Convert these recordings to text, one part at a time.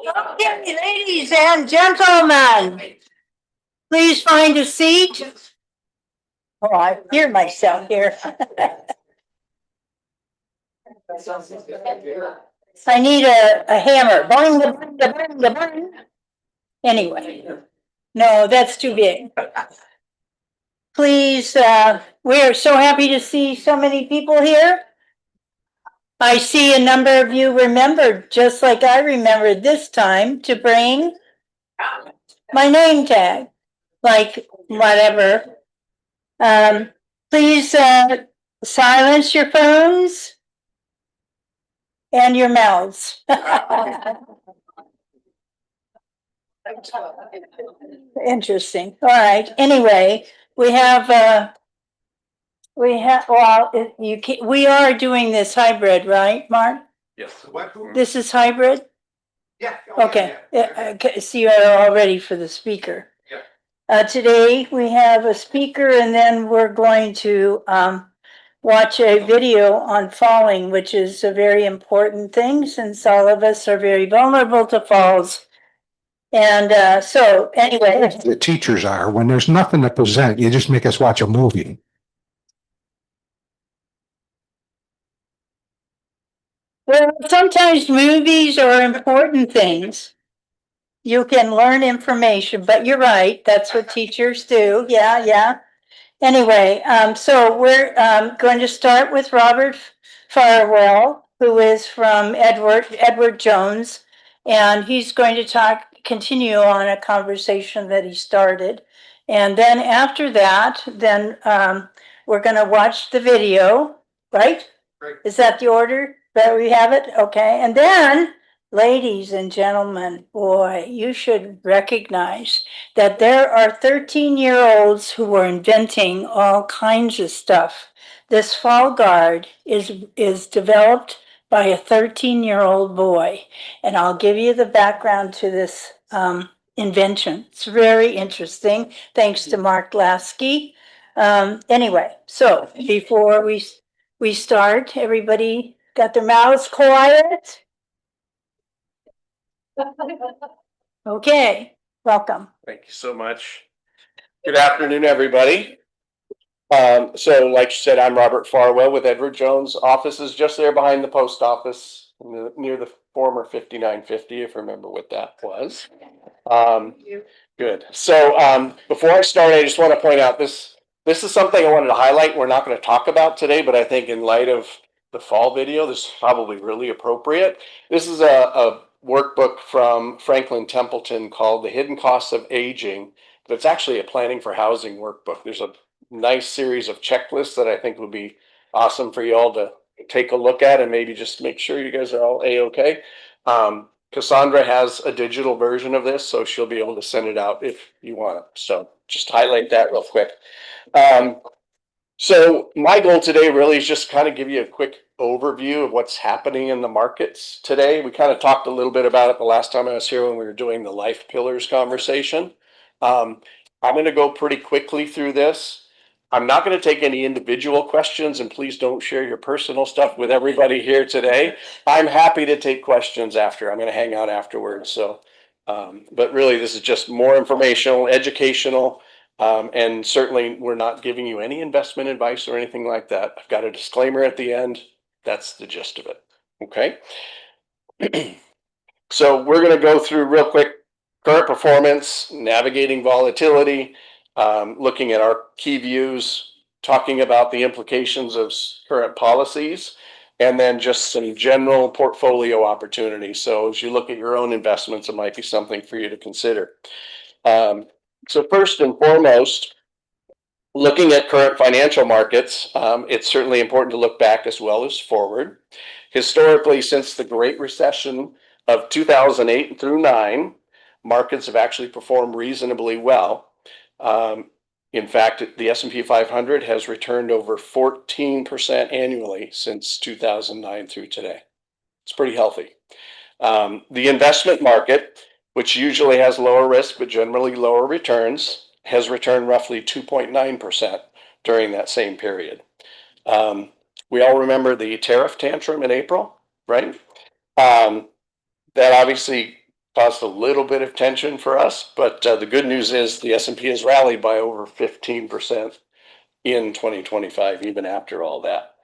Okay, ladies and gentlemen, please find a seat. Oh, I hear myself here. I need a hammer. Boing, the boing, the boing, the boing. Anyway, no, that's too big. Please, we are so happy to see so many people here. I see a number of you remembered, just like I remembered this time, to bring my name tag, like whatever. Please silence your phones and your mouths. Interesting. All right. Anyway, well, we are doing this hybrid, right, Mark? Yes. This is hybrid? Yeah. Okay. So you are all ready for the speaker. Yeah. Today we have a speaker and then we're going to watch a video on falling, which is a very important thing since all of us are very vulnerable to falls. And so anyway. The teachers are, when there's nothing to present, you just make us watch a movie. Well, sometimes movies are important things. You can learn information, but you're right. That's what teachers do. Yeah, yeah. Anyway, so we're going to start with Robert Farwell, who is from Edward Jones, and he's going to continue on a conversation that he started. And then after that, we're going to watch the video, right? Right. Is that the order that we have it? Okay. And then, ladies and gentlemen, boy, you should recognize that there are 13-year-olds who are inventing all kinds of stuff. This fall guard is developed by a 13-year-old boy, and I'll give you the background to this invention. It's very interesting, thanks to Mark Lasky. Anyway, so before we start, everybody got their mouths quiet? Okay, welcome. Thank you so much. Good afternoon, everybody. So like you said, I'm Robert Farwell with Edward Jones. Office is just there behind the post office near the former 5950, if you remember what that was. Good. So before I start, I just want to point out this is something I wanted to highlight. We're not going to talk about today, but I think in light of the fall video, this is probably really appropriate. This is a workbook from Franklin Templeton called The Hidden Costs of Aging. But it's actually a planning for housing workbook. There's a nice series of checklists that I think would be awesome for you all to take a look at and maybe just make sure you guys are all A-okay. Cassandra has a digital version of this, so she'll be able to send it out if you want it. So just highlight that real quick. So my goal today really is just kind of give you a quick overview of what's happening in the markets today. We kind of talked a little bit about it the last time I was here when we were doing the life pillars conversation. I'm going to go pretty quickly through this. I'm not going to take any individual questions, and please don't share your personal stuff with everybody here today. I'm happy to take questions after. I'm going to hang out afterwards. So, but really this is just more informational, educational. And certainly we're not giving you any investment advice or anything like that. I've got a disclaimer at the end. That's the gist of it. Okay. So we're going to go through real quick current performance, navigating volatility, looking at our key views, talking about the implications of current policies, and then just some general portfolio opportunities. So as you look at your own investments, it might be something for you to consider. So first and foremost, looking at current financial markets, it's certainly important to look back as well as forward. Historically, since the Great Recession of 2008 through 9, markets have actually performed reasonably well. In fact, the S&P 500 has returned over 14% annually since 2009 through today. It's pretty healthy. The investment market, which usually has lower risk but generally lower returns, has returned roughly 2.9% during that same period. We all remember the tariff tantrum in April, right? That obviously caused a little bit of tension for us, but the good news is the S&P has rallied by over 15% in 2025, even after all that.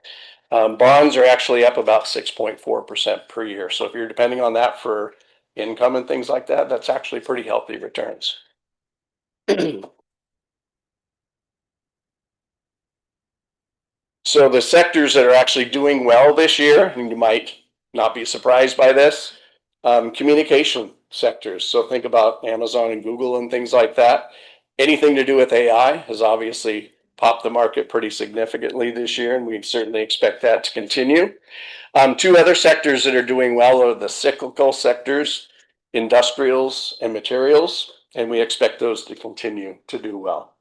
Bonds are actually up about 6.4% per year. So if you're depending on that for income and things like that, that's actually pretty healthy returns. So the sectors that are actually doing well this year, and you might not be surprised by this, communication sectors. So think about Amazon and Google and things like that. Anything to do with AI has obviously popped the market pretty significantly this year, and we certainly expect that to continue. Two other sectors that are doing well are the cyclical sectors, industrials and materials, and we expect those to continue to do well.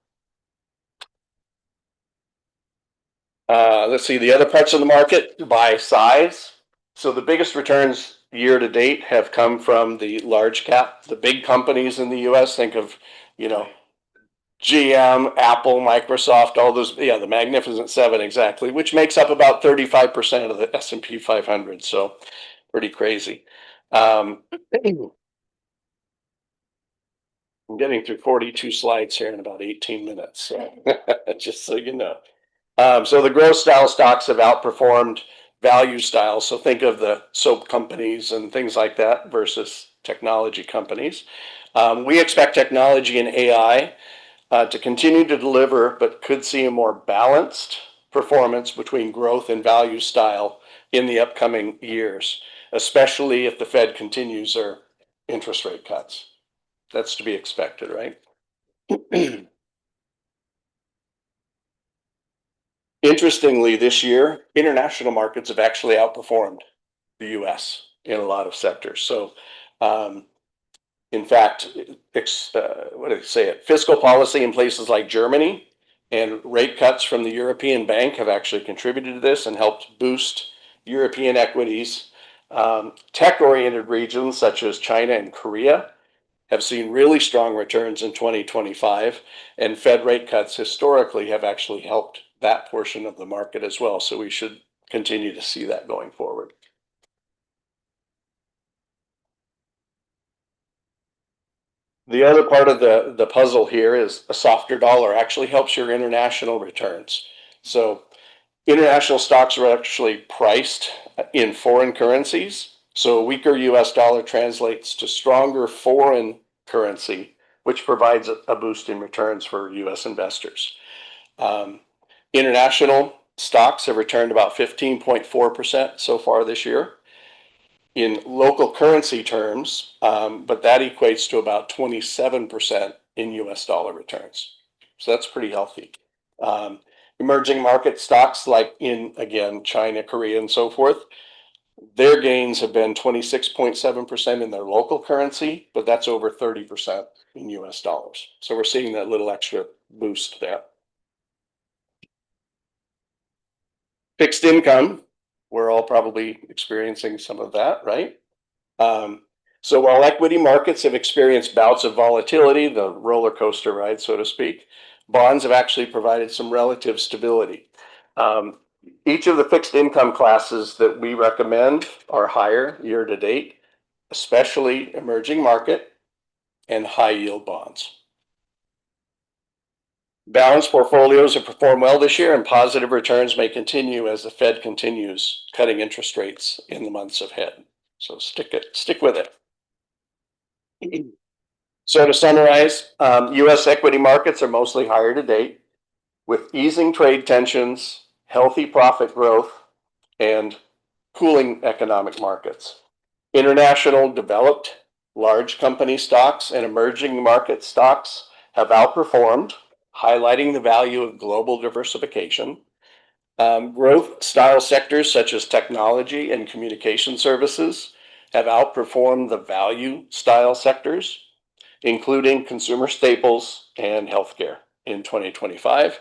Let's see, the other parts of the market by size. So the biggest returns year to date have come from the large cap, the big companies in the US. Think of, GM, Apple, Microsoft, all those, the Magnificent Seven, exactly, which makes up about 35% of the S&P 500. So pretty crazy. I'm getting through 42 slides here in about 18 minutes. So just so you know. So the growth style stocks have outperformed value styles. So think of the soap companies and things like that versus technology companies. We expect technology and AI to continue to deliver, but could see a more balanced performance between growth and value style in the upcoming years, especially if the Fed continues their interest rate cuts. That's to be expected, right? Interestingly, this year, international markets have actually outperformed the US in a lot of sectors. So, in fact, what do they say it? Fiscal policy in places like Germany and rate cuts from the European Bank have actually contributed to this and helped boost European equities. Tech-oriented regions such as China and Korea have seen really strong returns in 2025, and Fed rate cuts historically have actually helped that portion of the market as well. So we should continue to see that going forward. The other part of the puzzle here is a softer dollar actually helps your international returns. So international stocks are actually priced in foreign currencies. So a weaker US dollar translates to stronger foreign currency, which provides a boost in returns for US investors. International stocks have returned about 15.4% so far this year in local currency terms, but that equates to about 27% in US dollar returns. So that's pretty healthy. Emerging market stocks like in, again, China, Korea, and so forth, their gains have been 26.7% in their local currency, but that's over 30% in US dollars. So we're seeing that little extra boost there. Fixed income, we're all probably experiencing some of that, right? So while equity markets have experienced bouts of volatility, the roller coaster ride, so to speak, bonds have actually provided some relative stability. Each of the fixed income classes that we recommend are higher year to date, especially emerging market and high yield bonds. Balanced portfolios have performed well this year, and positive returns may continue as the Fed continues cutting interest rates in the months ahead. So stick with it. So to summarize, U.S. equity markets are mostly higher to date, with easing trade tensions, healthy profit growth, and cooling economic markets. International developed large company stocks and emerging market stocks have outperformed, highlighting the value of global diversification. Growth style sectors such as technology and communication services have outperformed the value style sectors, including consumer staples and healthcare in 2025.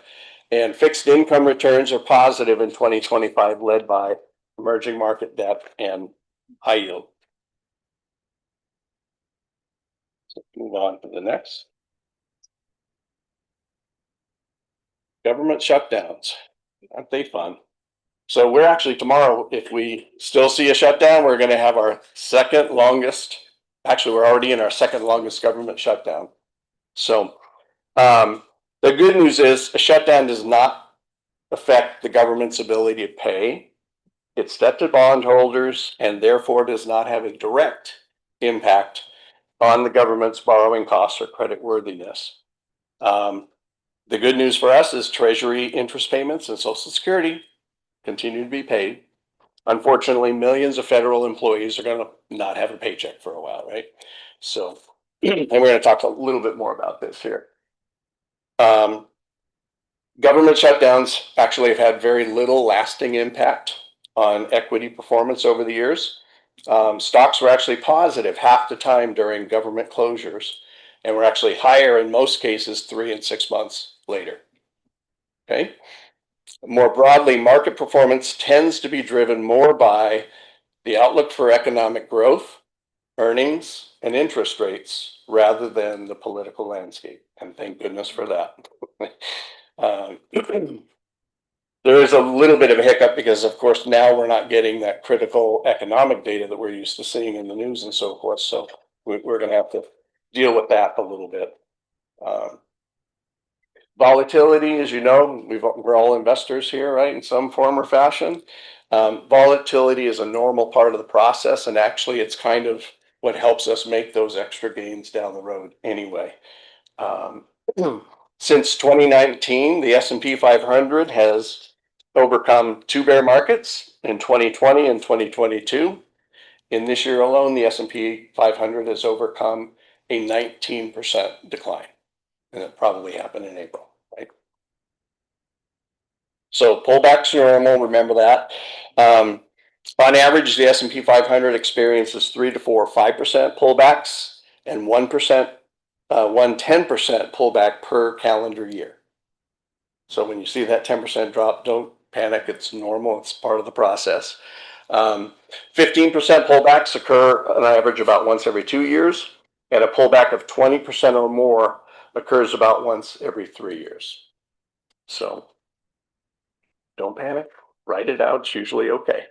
And fixed income returns are positive in 2025, led by emerging market debt and high yield. So move on to the next. Government shutdowns. Aren't they fun? So we're actually tomorrow, if we still see a shutdown, we're going to have our second longest Actually, we're already in our second longest government shutdown. So, the good news is a shutdown does not affect the government's ability to pay its debt to bondholders and therefore does not have a direct impact on the government's borrowing costs or creditworthiness. The good news for us is Treasury interest payments and Social Security continue to be paid. Unfortunately, millions of federal employees are going to not have a paycheck for a while, right? So, and we're going to talk a little bit more about this here. Government shutdowns actually have had very little lasting impact on equity performance over the years. Stocks were actually positive half the time during government closures, and were actually higher in most cases 3 and 6 months later. Okay. More broadly, market performance tends to be driven more by the outlook for economic growth, earnings, and interest rates rather than the political landscape. And thank goodness for that. There is a little bit of a hiccup because, of course, now we're not getting that critical economic data that we're used to seeing in the news and so forth. So we're going to have to deal with that a little bit. Volatility, as you know, we're all investors here, right, in some form or fashion. Volatility is a normal part of the process, and actually it's kind of what helps us make those extra gains down the road anyway. Since 2019, the S&P 500 has overcome 2 bear markets in 2020 and 2022. In this year alone, the S&P 500 has overcome a 19% decline, and it probably happened in April, right? So pullbacks are normal, remember that. On average, the S&P 500 experiences 3 to 4, 5% pullbacks and 1%, 10% pullback per calendar year. So when you see that 10% drop, don't panic. It's normal. It's part of the process. 15% pullbacks occur on average about once every 2 years, and a pullback of 20% or more occurs about once every 3 years. So don't panic. Write it out. It's usually okay.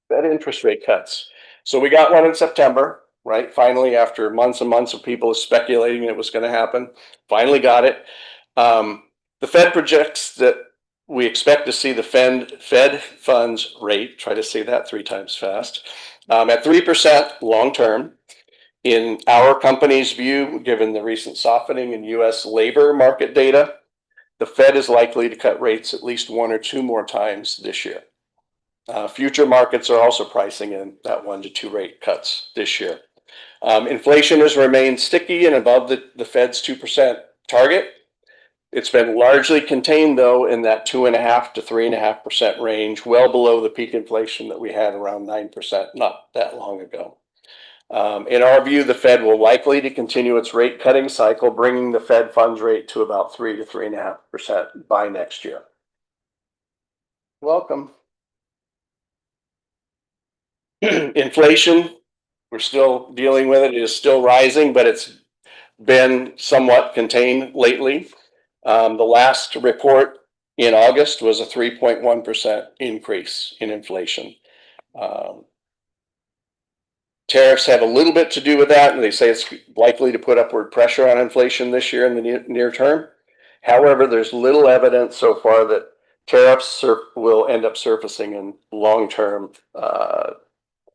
Fed interest rate cuts. So we got one in September, right? Finally, after months and months of people speculating it was going to happen, finally got it. The Fed projects that we expect to see the Fed funds rate, try to say that 3 times fast, at 3% long term. In our company's view, given the recent softening in US labor market data, the Fed is likely to cut rates at least 1 or 2 more times this year. Future markets are also pricing in that 1 to 2 rate cuts this year. Inflation has remained sticky and above the Fed's 2% target. It's been largely contained, though, in that 2.5% to 3.5% range, well below the peak inflation that we had around 9% not that long ago. In our view, the Fed will likely to continue its rate cutting cycle, bringing the Fed funds rate to about 3 to 3.5% by next year. Welcome. Inflation, we're still dealing with it. It is still rising, but it's been somewhat contained lately. The last report in August was a 3.1% increase in inflation. Tariffs have a little bit to do with that, and they say it's likely to put upward pressure on inflation this year in the near term. However, there's little evidence so far that tariffs will end up surfacing in long-term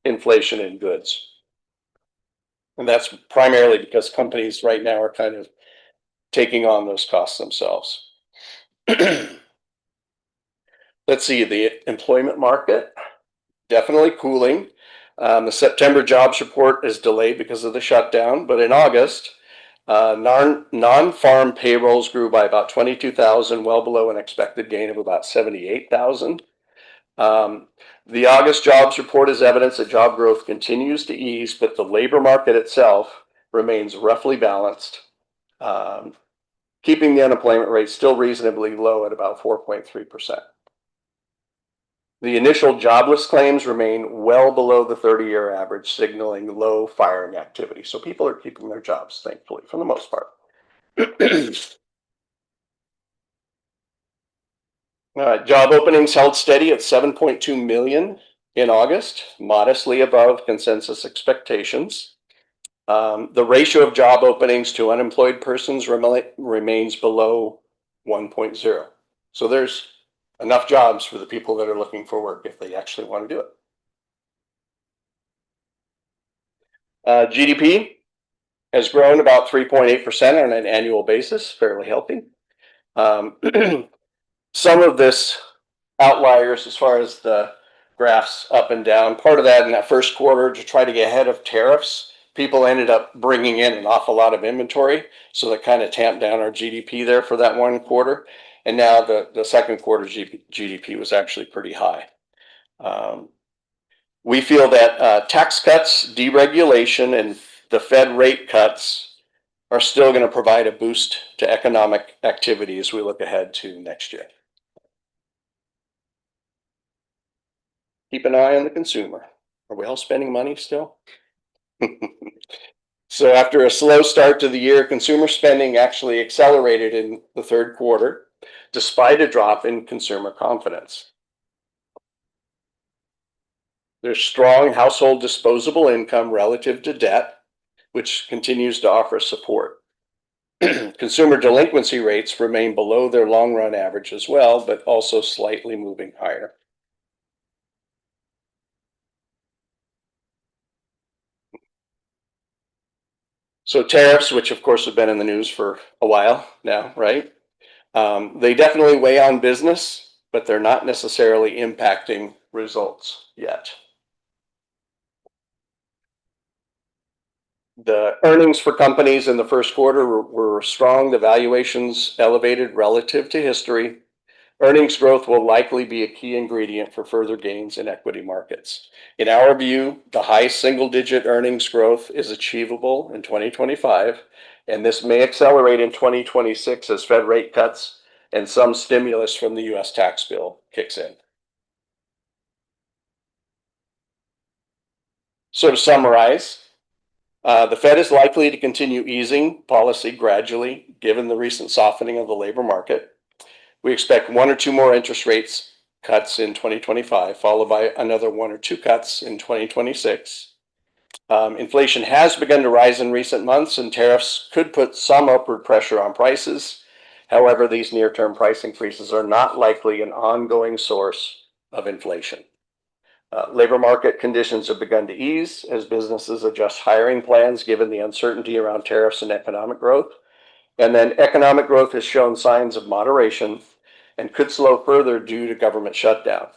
inflation in goods. And that's primarily because companies right now are kind of taking on those costs themselves. Let's see, the employment market, definitely cooling. The September jobs report is delayed because of the shutdown, but in August, non-farm payrolls grew by about 22,000, well below an expected gain of about 78,000. The August jobs report is evidence that job growth continues to ease, but the labor market itself remains roughly balanced, keeping the unemployment rate still reasonably low at about 4.3%. The initial jobless claims remain well below the 30-year average, signaling low firing activity. So people are keeping their jobs, thankfully, for the most part. Job openings held steady at 7.2 million in August, modestly above consensus expectations. The ratio of job openings to unemployed persons remains below 1.0. So there's enough jobs for the people that are looking for work if they actually want to do it. GDP has grown about 3.8% on an annual basis, fairly healthy. Some of this outliers as far as the graphs up and down, part of that in that first quarter to try to get ahead of tariffs, people ended up bringing in an awful lot of inventory. So that kind of tamped down our GDP there for that one quarter. And now the second quarter GDP was actually pretty high. We feel that tax cuts, deregulation, and the Fed rate cuts are still going to provide a boost to economic activity as we look ahead to next year. Keep an eye on the consumer. Are we all spending money still? So after a slow start to the year, consumer spending actually accelerated in the third quarter, despite a drop in consumer confidence. There's strong household disposable income relative to debt, which continues to offer support. Consumer delinquency rates remain below their long-run average as well, but also slightly moving higher. So tariffs, which of course have been in the news for a while now, right? They definitely weigh on business, but they're not necessarily impacting results yet. The earnings for companies in the first quarter were strong. The valuations elevated relative to history. Earnings growth will likely be a key ingredient for further gains in equity markets. In our view, the high single-digit earnings growth is achievable in 2025, and this may accelerate in 2026 as Fed rate cuts and some stimulus from the U.S. tax bill kicks in. So to summarize, the Fed is likely to continue easing policy gradually, given the recent softening of the labor market. We expect one or two more interest rates cuts in 2025, followed by another one or two cuts in 2026. Inflation has begun to rise in recent months, and tariffs could put some upward pressure on prices. However, these near-term price increases are not likely an ongoing source of inflation. Labor market conditions have begun to ease as businesses adjust hiring plans given the uncertainty around tariffs and economic growth. And then economic growth has shown signs of moderation and could slow further due to government shutdown.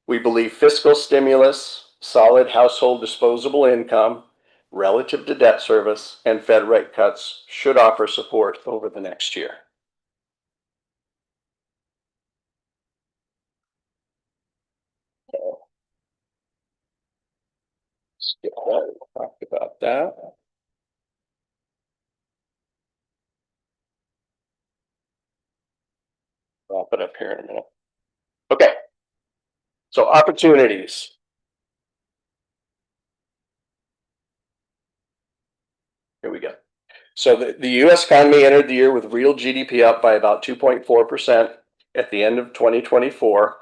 We believe fiscal stimulus, solid household disposable income relative to debt service, and Fed rate cuts should offer support over the next year. Skip that. We talked about that. I'll put it up here in a minute. Okay. So opportunities. Here we go. So the U.S. economy entered the year with real GDP up by about 2.4% at the end of 2024.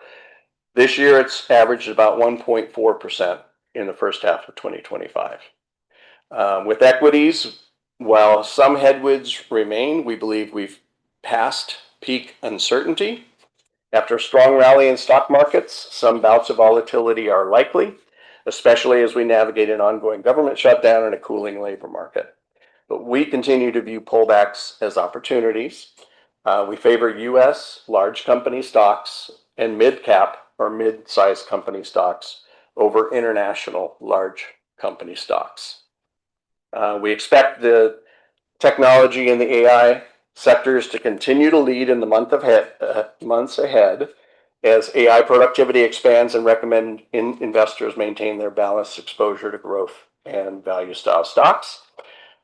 This year, it's averaged about 1.4% in the first half of 2025. With equities, while some headwinds remain, we believe we've passed peak uncertainty. After a strong rally in stock markets, some bouts of volatility are likely, especially as we navigate an ongoing government shutdown and a cooling labor market. But we continue to view pullbacks as opportunities. We favor U.S. large company stocks and mid-cap or mid-sized company stocks over international large company stocks. We expect the technology and the AI sectors to continue to lead in the months ahead as AI productivity expands and recommend investors maintain their balanced exposure to growth and value style stocks.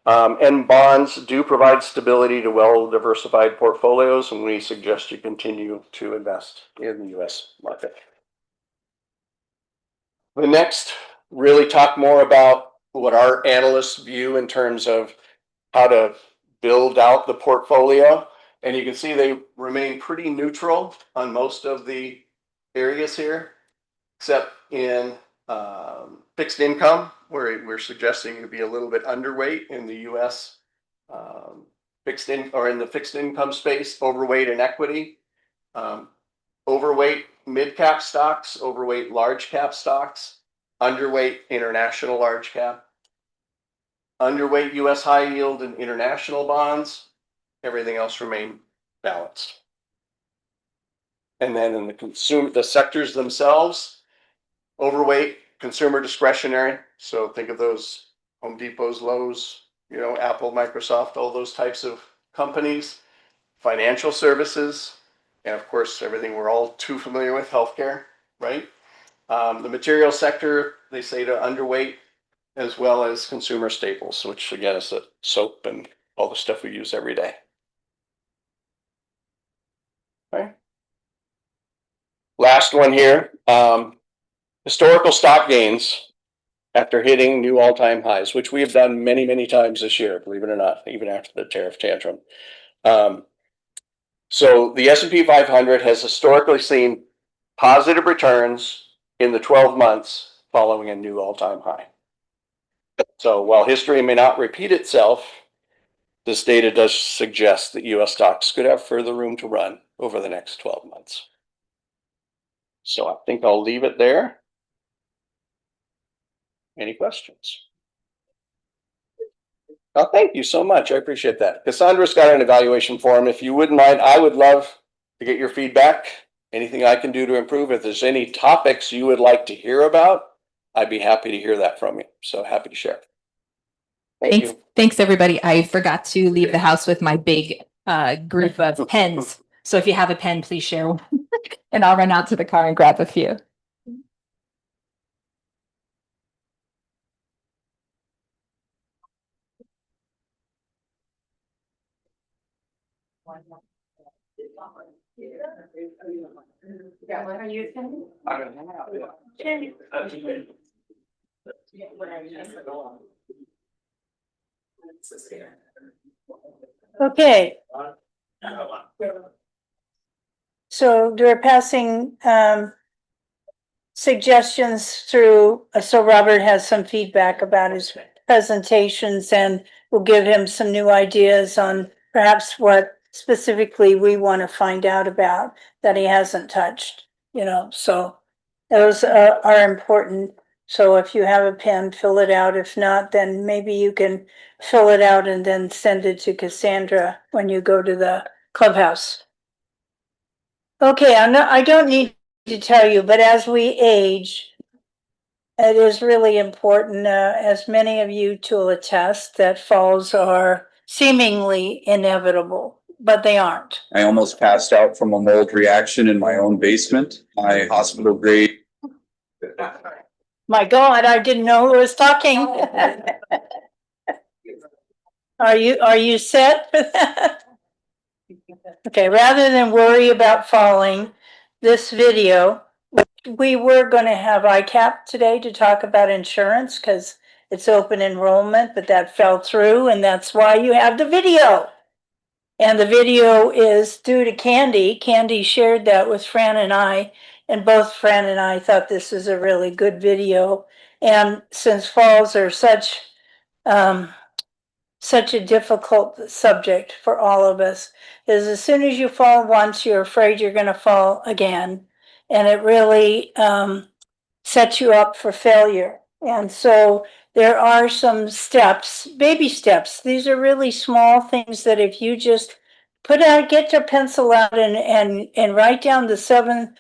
And bonds do provide stability to well-diversified portfolios, and we suggest you continue to invest in the U.S. market. The next, really talk more about what our analysts view in terms of how to build out the portfolio. And you can see they remain pretty neutral on most of the areas here, except in fixed income, where we're suggesting to be a little bit underweight in the US in the fixed income space, overweight in equity, overweight mid-cap stocks, overweight large cap stocks, underweight international large cap, underweight US high yield and international bonds. Everything else remain balanced. And then in the sectors themselves, overweight consumer discretionary. So think of those Home Depots, Lowe's, Apple, Microsoft, all those types of companies, financial services, and of course, everything we're all too familiar with, healthcare, right? The material sector, they say to underweight, as well as consumer staples, which again is the soap and all the stuff we use every day. Okay. Last one here, historical stock gains after hitting new all-time highs, which we have done many, many times this year, believe it or not, even after the tariff tantrum. So the S&P 500 has historically seen positive returns in the 12 months following a new all-time high. So while history may not repeat itself, this data does suggest that US stocks could have further room to run over the next 12 months. So I think I'll leave it there. Any questions? Oh, thank you so much. I appreciate that. Cassandra's got an evaluation form. If you wouldn't mind, I would love to get your feedback. Anything I can do to improve. If there's any topics you would like to hear about, I'd be happy to hear that from you. So happy to share. Thank you. Thanks, everybody. I forgot to leave the house with my big group of pens. So if you have a pen, please share one. And I'll run out to the car and grab a few. Okay. So we're passing suggestions through, so Robert has some feedback about his presentations, and we'll give him some new ideas on perhaps what specifically we want to find out about that he hasn't touched, so those are important. So if you have a pen, fill it out. If not, then maybe you can fill it out and then send it to Cassandra when you go to the clubhouse. Okay, I don't need to tell you, but as we age, it is really important, as many of you to attest, that falls are seemingly inevitable, but they aren't. I almost passed out from a mold reaction in my own basement. My hospital grade. My God, I didn't know who was talking. Are you set for that? Okay, rather than worry about falling, this video, we were going to have ICAP today to talk about insurance because it's open enrollment, but that fell through, and that's why you have the video. And the video is due to Candy. Candy shared that with Fran and I, and both Fran and I thought this is a really good video. And since falls are such a difficult subject for all of us, is as soon as you fall once, you're afraid you're going to fall again. And it really sets you up for failure. And so there are some steps, baby steps. These are really small things that if you just get your pencil out and write down the 7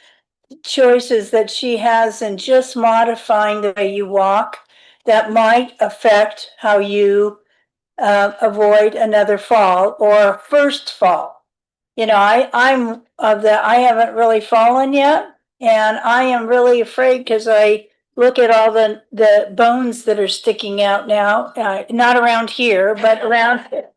choices that she has and just modifying the way you walk, that might affect how you avoid another fall or first fall. I'm of the, I haven't really fallen yet, and I am really afraid because I look at all the bones that are sticking out now, not around here, but around here.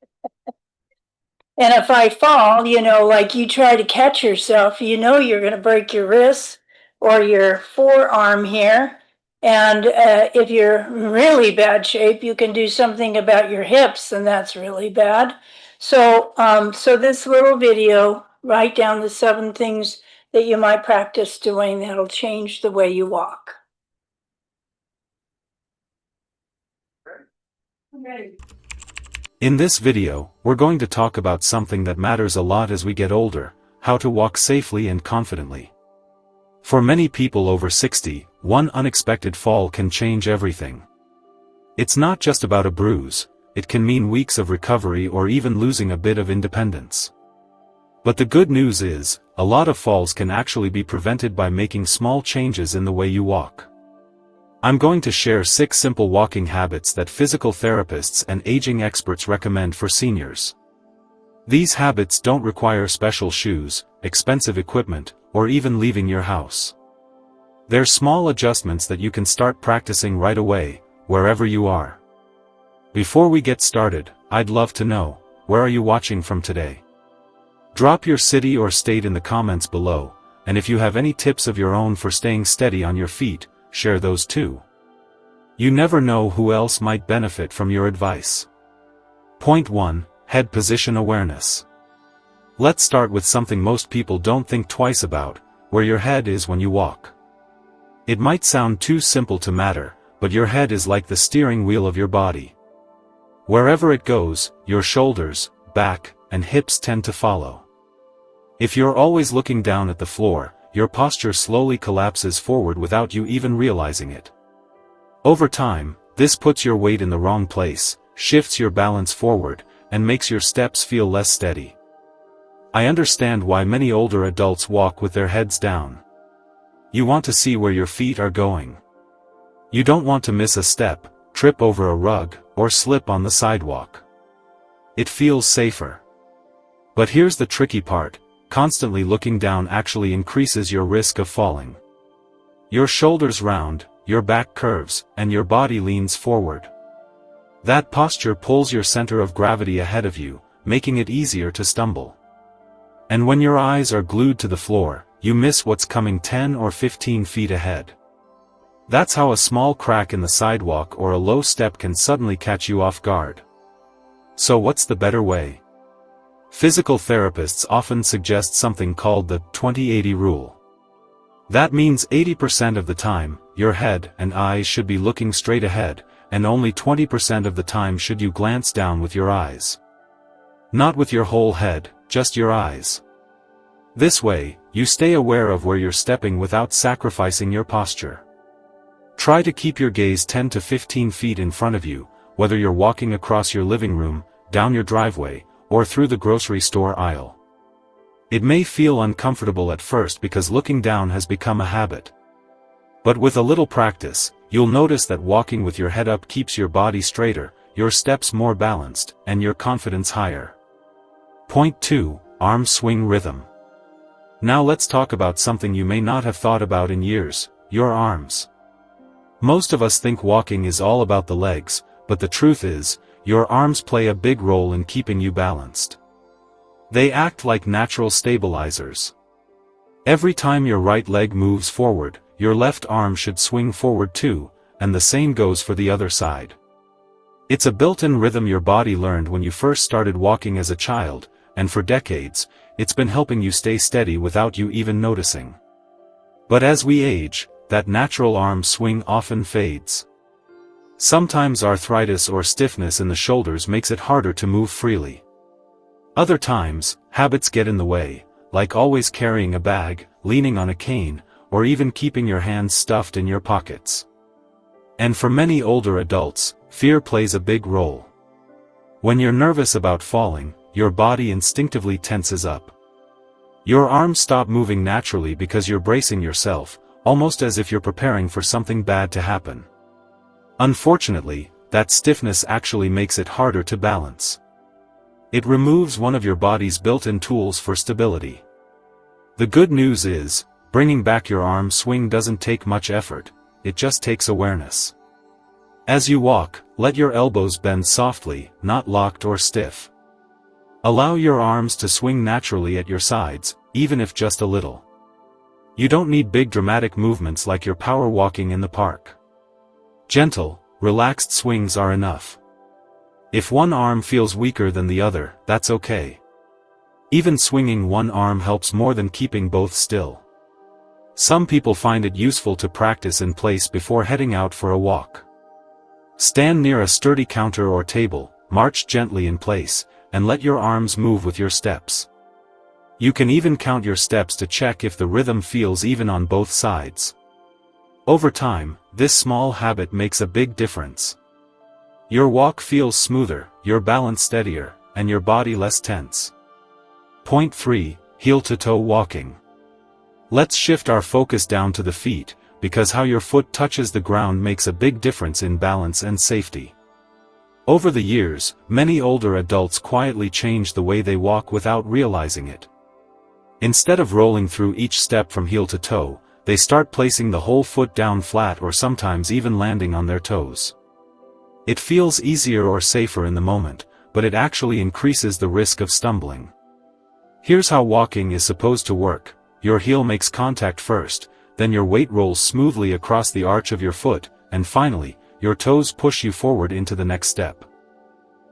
And if I fall, like you try to catch yourself, you're going to break your wrist or your forearm here. And if you're in really bad shape, you can do something about your hips, and that's really bad. So this little video, write down the 7 things that you might practice doing that'll change the way you walk. In this video, we're going to talk about something that matters a lot as we get older: how to walk safely and confidently. For many people over 60, one unexpected fall can change everything. It's not just about a bruise, it can mean weeks of recovery or even losing a bit of independence. But the good news is, a lot of falls can actually be prevented by making small changes in the way you walk. I'm going to share 6 simple walking habits that physical therapists and aging experts recommend for seniors. These habits don't require special shoes, expensive equipment, or even leaving your house. They're small adjustments that you can start practicing right away, wherever you are. Before we get started, I'd love to know, where are you watching from today? Drop your city or state in the comments below, and if you have any tips of your own for staying steady on your feet, share those too. You never know who else might benefit from your advice. Point 1. Head position awareness. Let's start with something most people don't think twice about: where your head is when you walk. It might sound too simple to matter, but your head is like the steering wheel of your body. Wherever it goes, your shoulders, back, and hips tend to follow. If you're always looking down at the floor, your posture slowly collapses forward without you even realizing it. Over time, this puts your weight in the wrong place, shifts your balance forward, and makes your steps feel less steady. I understand why many older adults walk with their heads down. You want to see where your feet are going. You don't want to miss a step, trip over a rug, or slip on the sidewalk. It feels safer. But here's the tricky part: constantly looking down actually increases your risk of falling. Your shoulders round, your back curves, and your body leans forward. That posture pulls your center of gravity ahead of you, making it easier to stumble. And when your eyes are glued to the floor, you miss what's coming 10 or 15 feet ahead. That's how a small crack in the sidewalk or a low step can suddenly catch you off guard. So what's the better way? Physical therapists often suggest something called the 20-80 rule. That means 80% of the time, your head and eyes should be looking straight ahead, and only 20% of the time should you glance down with your eyes. Not with your whole head, just your eyes. This way, you stay aware of where you're stepping without sacrificing your posture. Try to keep your gaze 10 to 15 feet in front of you, whether you're walking across your living room, down your driveway, or through the grocery store aisle. It may feel uncomfortable at first because looking down has become a habit. But with a little practice, you'll notice that walking with your head up keeps your body straighter, your steps more balanced, and your confidence higher. Point 2. Arm swing rhythm. Now let's talk about something you may not have thought about in years: your arms. Most of us think walking is all about the legs, but the truth is, your arms play a big role in keeping you balanced. They act like natural stabilizers. Every time your right leg moves forward, your left arm should swing forward too, and the same goes for the other side. It's a built-in rhythm your body learned when you first started walking as a child, and for decades, it's been helping you stay steady without you even noticing. But as we age, that natural arm swing often fades. Sometimes arthritis or stiffness in the shoulders makes it harder to move freely. Other times, habits get in the way, like always carrying a bag, leaning on a cane, or even keeping your hands stuffed in your pockets. And for many older adults, fear plays a big role. When you're nervous about falling, your body instinctively tenses up. Your arms stop moving naturally because you're bracing yourself, almost as if you're preparing for something bad to happen. Unfortunately, that stiffness actually makes it harder to balance. It removes one of your body's built-in tools for stability. The good news is, bringing back your arm swing doesn't take much effort, it just takes awareness. As you walk, let your elbows bend softly, not locked or stiff. Allow your arms to swing naturally at your sides, even if just a little. You don't need big dramatic movements like you're power walking in the park. Gentle, relaxed swings are enough. If one arm feels weaker than the other, that's okay. Even swinging one arm helps more than keeping both still. Some people find it useful to practice in place before heading out for a walk. Stand near a sturdy counter or table, march gently in place, and let your arms move with your steps. You can even count your steps to check if the rhythm feels even on both sides. Over time, this small habit makes a big difference. Your walk feels smoother, your balance steadier, and your body less tense. Point 3. Heel-to-toe walking. Let's shift our focus down to the feet, because how your foot touches the ground makes a big difference in balance and safety. Over the years, many older adults quietly change the way they walk without realizing it. Instead of rolling through each step from heel to toe, they start placing the whole foot down flat or sometimes even landing on their toes. It feels easier or safer in the moment, but it actually increases the risk of stumbling. Here's how walking is supposed to work. Your heel makes contact first, then your weight rolls smoothly across the arch of your foot, and finally, your toes push you forward into the next step.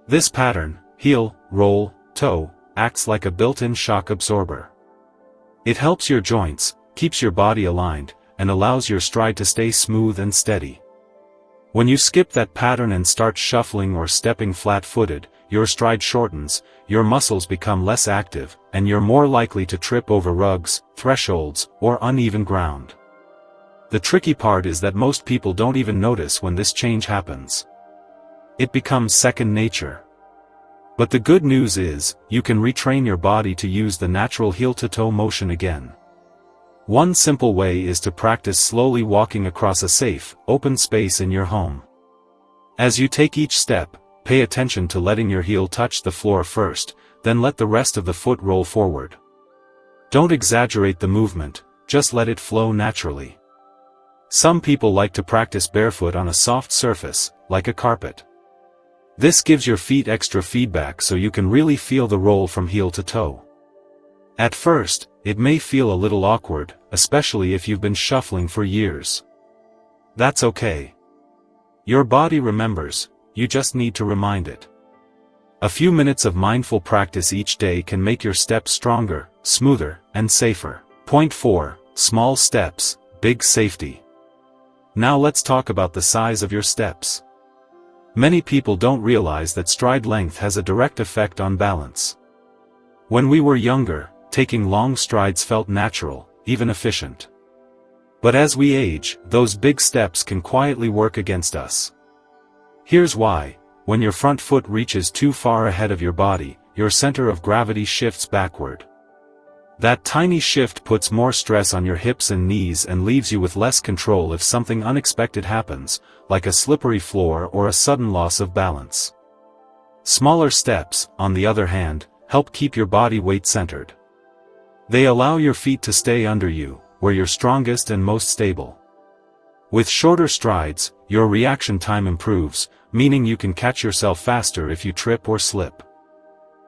This pattern, heel, roll, toe, acts like a built-in shock absorber. It helps your joints, keeps your body aligned, and allows your stride to stay smooth and steady. When you skip that pattern and start shuffling or stepping flat-footed, your stride shortens, your muscles become less active, and you're more likely to trip over rugs, thresholds, or uneven ground. The tricky part is that most people don't even notice when this change happens. It becomes second nature. But the good news is, you can retrain your body to use the natural heel-to-toe motion again. One simple way is to practice slowly walking across a safe, open space in your home. As you take each step, pay attention to letting your heel touch the floor first, then let the rest of the foot roll forward. Don't exaggerate the movement, just let it flow naturally. Some people like to practice barefoot on a soft surface, like a carpet. This gives your feet extra feedback so you can really feel the roll from heel to toe. At first, it may feel a little awkward, especially if you've been shuffling for years. That's okay. Your body remembers, you just need to remind it. A few minutes of mindful practice each day can make your steps stronger, smoother, and safer. Point 4. Small steps, big safety. Now let's talk about the size of your steps. Many people don't realize that stride length has a direct effect on balance. When we were younger, taking long strides felt natural, even efficient. But as we age, those big steps can quietly work against us. Here's why. When your front foot reaches too far ahead of your body, your center of gravity shifts backward. That tiny shift puts more stress on your hips and knees and leaves you with less control if something unexpected happens, like a slippery floor or a sudden loss of balance. Smaller steps, on the other hand, help keep your body weight centered. They allow your feet to stay under you, where you're strongest and most stable. With shorter strides, your reaction time improves, meaning you can catch yourself faster if you trip or slip.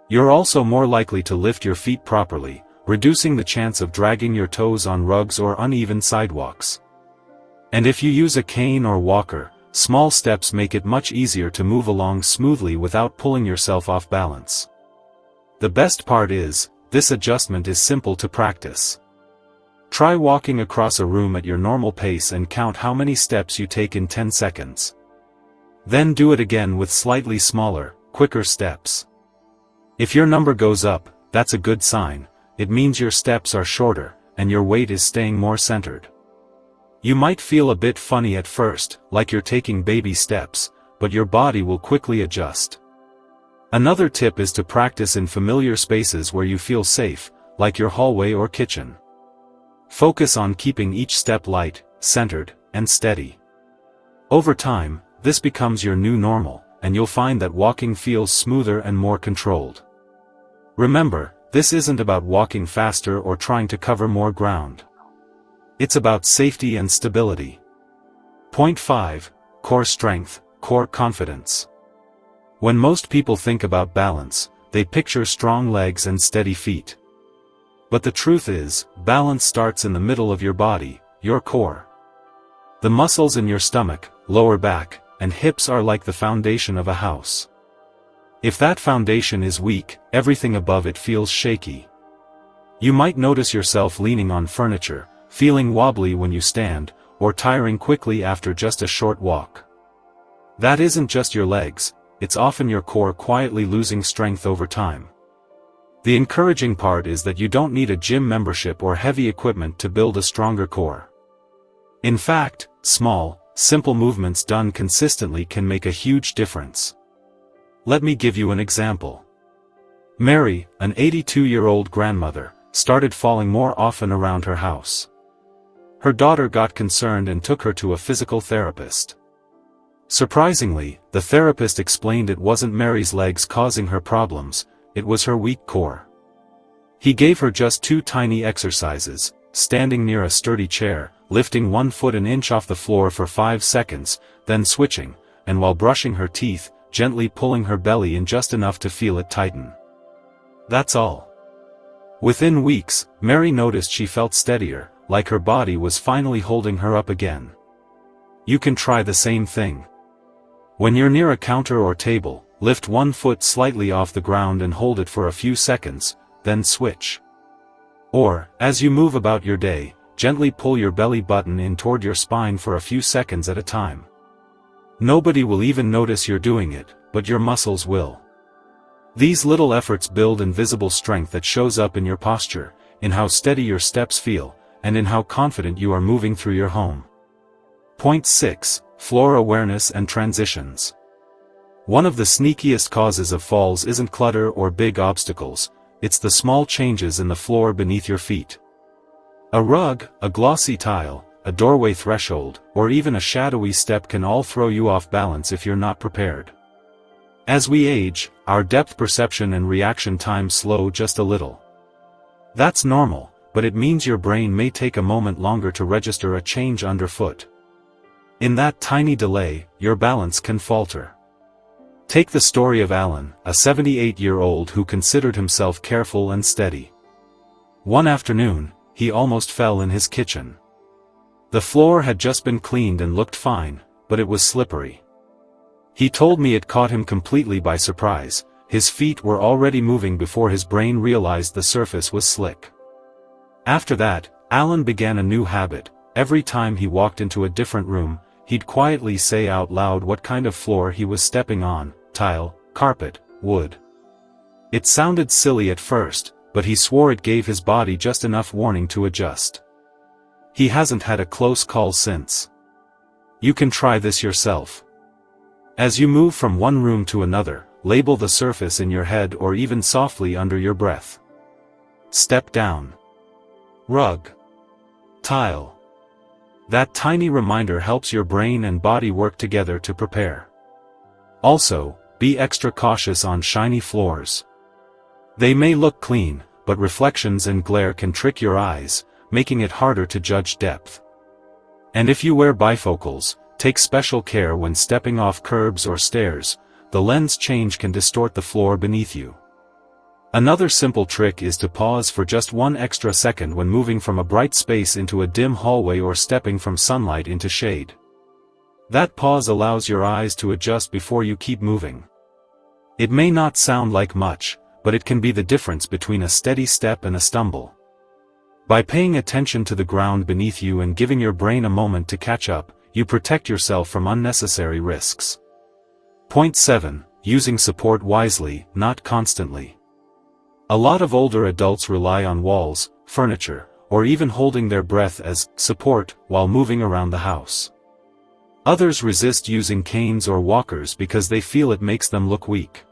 You're also more likely to lift your feet properly, reducing the chance of dragging your toes on rugs or uneven sidewalks. And if you use a cane or walker, small steps make it much easier to move along smoothly without pulling yourself off balance. The best part is, this adjustment is simple to practice. Try walking across a room at your normal pace and count how many steps you take in 10 seconds. Then do it again with slightly smaller, quicker steps. If your number goes up, that's a good sign. It means your steps are shorter, and your weight is staying more centered. You might feel a bit funny at first, like you're taking baby steps, but your body will quickly adjust. Another tip is to practice in familiar spaces where you feel safe, like your hallway or kitchen. Focus on keeping each step light, centered, and steady. Over time, this becomes your new normal, and you'll find that walking feels smoother and more controlled. Remember, this isn't about walking faster or trying to cover more ground. It's about safety and stability. Point 5. Core strength, core confidence. When most people think about balance, they picture strong legs and steady feet. But the truth is, balance starts in the middle of your body, your core. The muscles in your stomach, lower back, and hips are like the foundation of a house. If that foundation is weak, everything above it feels shaky. You might notice yourself leaning on furniture, feeling wobbly when you stand, or tiring quickly after just a short walk. That isn't just your legs, it's often your core quietly losing strength over time. The encouraging part is that you don't need a gym membership or heavy equipment to build a stronger core. In fact, small, simple movements done consistently can make a huge difference. Let me give you an example. Mary, an 82-year-old grandmother, started falling more often around her house. Her daughter got concerned and took her to a physical therapist. Surprisingly, the therapist explained it wasn't Mary's legs causing her problems, it was her weak core. He gave her just 2 tiny exercises: standing near a sturdy chair, lifting one foot an inch off the floor for 5 seconds, then switching, and while brushing her teeth, gently pulling her belly in just enough to feel it tighten. That's all. Within weeks, Mary noticed she felt steadier, like her body was finally holding her up again. You can try the same thing. When you're near a counter or table, lift one foot slightly off the ground and hold it for a few seconds, then switch. Or, as you move about your day, gently pull your belly button in toward your spine for a few seconds at a time. Nobody will even notice you're doing it, but your muscles will. These little efforts build invisible strength that shows up in your posture, in how steady your steps feel, and in how confident you are moving through your home. Point 6. Floor awareness and transitions. One of the sneakiest causes of falls isn't clutter or big obstacles, it's the small changes in the floor beneath your feet. A rug, a glossy tile, a doorway threshold, or even a shadowy step can all throw you off balance if you're not prepared. As we age, our depth perception and reaction time slow just a little. That's normal, but it means your brain may take a moment longer to register a change underfoot. In that tiny delay, your balance can falter. Take the story of Alan, a 78-year-old who considered himself careful and steady. One afternoon, he almost fell in his kitchen. The floor had just been cleaned and looked fine, but it was slippery. He told me it caught him completely by surprise. His feet were already moving before his brain realized the surface was slick. After that, Alan began a new habit. Every time he walked into a different room, he'd quietly say out loud what kind of floor he was stepping on: tile, carpet, wood. It sounded silly at first, but he swore it gave his body just enough warning to adjust. He hasn't had a close call since. You can try this yourself. As you move from one room to another, label the surface in your head or even softly under your breath. Step down. Rug. Tile. That tiny reminder helps your brain and body work together to prepare. Also, be extra cautious on shiny floors. They may look clean, but reflections and glare can trick your eyes, making it harder to judge depth. And if you wear bifocals, take special care when stepping off curbs or stairs. The lens change can distort the floor beneath you. Another simple trick is to pause for just 1 extra second when moving from a bright space into a dim hallway or stepping from sunlight into shade. That pause allows your eyes to adjust before you keep moving. It may not sound like much, but it can be the difference between a steady step and a stumble. By paying attention to the ground beneath you and giving your brain a moment to catch up, you protect yourself from unnecessary risks. Point 7. Using support wisely, not constantly. A lot of older adults rely on walls, furniture, or even holding their breath as support while moving around the house. Others resist using canes or walkers because they feel it makes them look weak.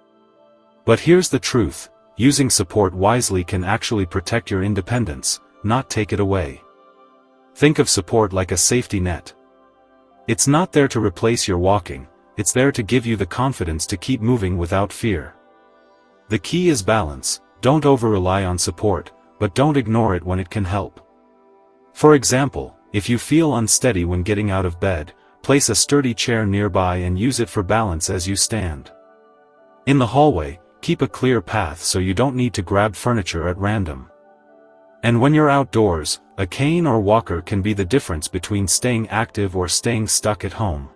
But here's the truth: using support wisely can actually protect your independence, not take it away. Think of support like a safety net. It's not there to replace your walking, it's there to give you the confidence to keep moving without fear. The key is balance. Don't over-rely on support, but don't ignore it when it can help. For example, if you feel unsteady when getting out of bed, place a sturdy chair nearby and use it for balance as you stand. In the hallway, keep a clear path so you don't need to grab furniture at random. And when you're outdoors, a cane or walker can be the difference between staying active or staying stuck at home.